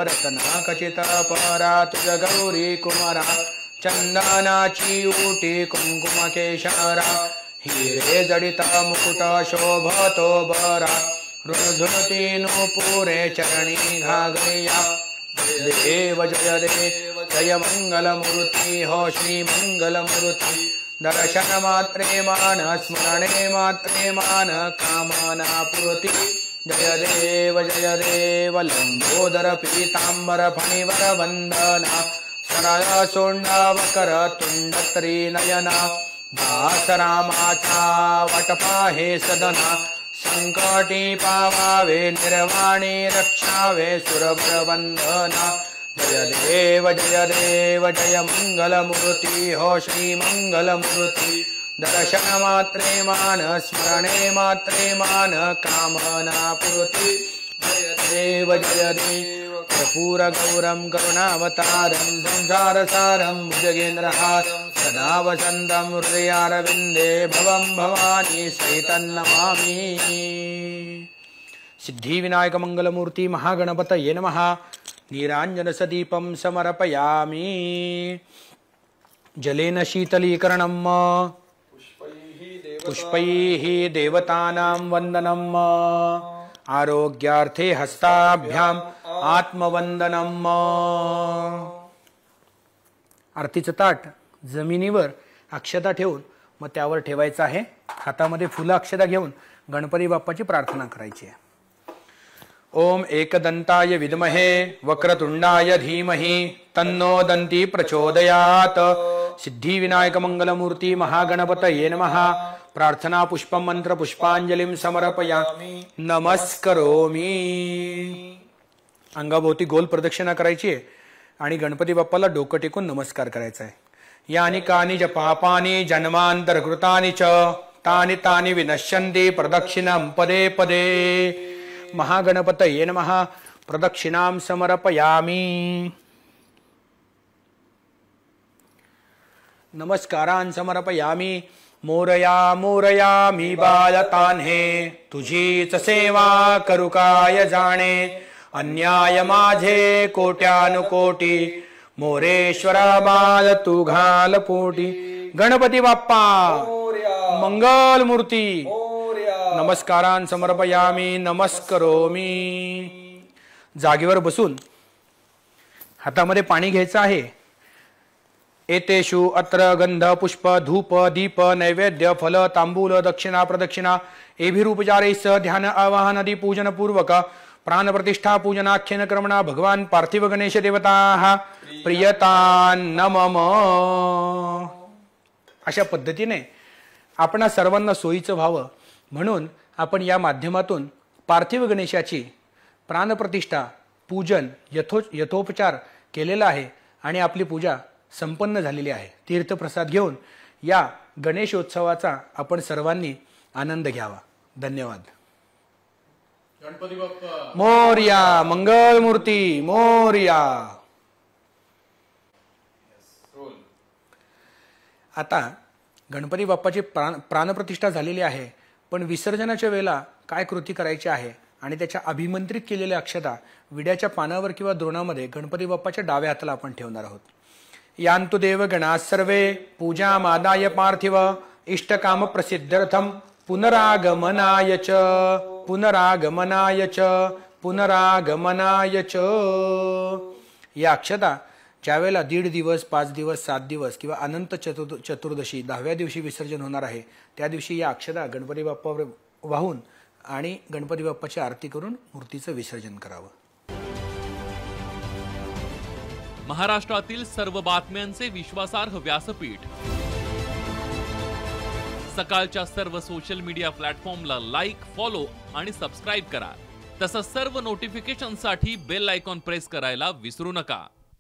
रत्नाखचित परा तुझ गौरी कुमारा. चंदनाची उटी कुंकुम केशरा हिरे जडिता मुकुट शोभतो बरा. रुणधुनती नुपुरे चरणी घागरिया. देव जय मंगलमूर्ती हो श्री मंगलमूर्ती. दर्शन मात्रे मान स्मरणे मात्रे मान कामना पूर्ती. जय देव लंबोदर पीतांबर फणिवर वंदना. सरळ सोंडावकर तुंड त्रिनयना. दासरामाचा वटपा हे सदना. संकटी पावावे निर्वाणी रक्षावे सुरभर वंदना. जय देव जय मंगलमूर्ती हो श्री मंगलमूर्ती. दर्शन मात्रे मान स्मरणे मात्रे मान कामना पूर्ती. जय देव कर्पूर गौरम करुणावतारम संसारसारम भुजगेन्द्रहारं सदा वसन्तं हृदयारविन्दे भवं भवानी सहितं नमामि. सिद्धिविनायक मंगलमूर्ती महागणपतये नमः. नीराञ्जनसदीपं समर्पयामि. जलेन शीतलीकरणम् पुष्पैः देवतानां वन्दनम्. आरोग्यार्थे हस्ताभ्याम आत्मवंदनम्. आरतीचं ताट जमिनीवर अक्षता ठेवून मग त्यावर ठेवायचं आहे. हातामध्ये फुलं अक्षता घेऊन गणपती बाप्पाची प्रार्थना करायची आहे. ओम एकदंताय विद्महे वक्रतुंडाय धीमहि तन्नो दंती प्रचोदयात. सिद्धिविनायक मंगलमूर्ती महागणपतये नमः. प्रार्थना पुष्पम मंत्र पुष्पांजलिं समर्पयामि. नमस्करोमि. अंगाभोवती गोल प्रदक्षिणा करायची आहे आणि गणपती बाप्पाला डोकं टेकून नमस्कार करायचा आहे. यानि कानि च पापानि जन्मांतरकृतानि च तानि तानि विनश्यन्ति प्रदक्षिणं पदे पदे. महागणपतये नमः. प्रदक्षिणां समर्पयामि. नमस्कारान् समर्पयामि. मोरया मोरया मी बालतान्हे तुझीच सेवा करू काय जाणे. अन्याय माझे कोट्यानुकोटी मोरेश्वरा बाल तू घाल पोटी. गणपती बाप्पा मंगल मूर्ती. नमस्कारान् समर्पयामि. नमस्करोमि. जागेवर बसून हातामध्ये पाणी घ्यायचं आहे. एतेषु अत्र गंध पुष्प धूप दीप नैवेद्य फल तांबूल दक्षिणा प्रदक्षिणा एभिरुपचारैः ध्यान आवाहनादि पूजन पूर्वक प्राणप्रतिष्ठा पूजनाख्येन क्रमणा भगवान पार्थिव गणेश देवता प्रियतान्न मम. अशा पद्धतीने आपणा सर्वांना सोयीचं व्हावं म्हणून आपण या माध्यमातून पार्थिव गणेशाची प्राणप्रतिष्ठा पूजन यथोपचार केलेला आहे आणि आपली पूजा संपन्न झालेली आहे. तीर्थप्रसाद घेऊन या गणेशोत्सवाचा आपण सर्वांनी आनंद घ्यावा. धन्यवाद.
गणपती बाप्पा
मोरया. मंगलमूर्ती मोरया. आता गणपती बाप्पाची प्राणप्रतिष्ठा झालेली आहे, पण विसर्जनाच्या वेळेला काय कृती करायची आहे आणि त्याच्या अभिमंत्रित केलेल्या अक्षता विड्याच्या पानावर किंवा द्रोणामध्ये गणपती बाप्पाच्या डाव्या हाताला आपण ठेवणार आहोत. यान्तु देवगणा सर्वे पूजामादाय पार्थिव इष्टकाम प्रसिद्ध्यर्थम पुनरागमनाय च पुनरागमनाय च पुनरागमनाय च. या अक्षता ज्यावेळेला 1.5 दिवस 5 दिवस 7 दिवस किंवा अनंत चतुर्दशी 10व्या दिवशी विसर्जन होणार आहे, त्या दिवशी या अक्षता गणपती बाप्पावर वाहून आणि गणपती बाप्पाची आरती करून मूर्तीचं विसर्जन करावं.
महाराष्ट्रातील सर्व बातम्यांचे विश्वासार्ह व्यासपीठ. सकाळच्या सर्व सोशल मीडिया प्लॅटफॉर्मला लाईक, फॉलो आणि सबस्क्राईब करा. तसंच सर्व नोटिफिकेशनसाठी बेल आयकॉन प्रेस करायला विसरू नका.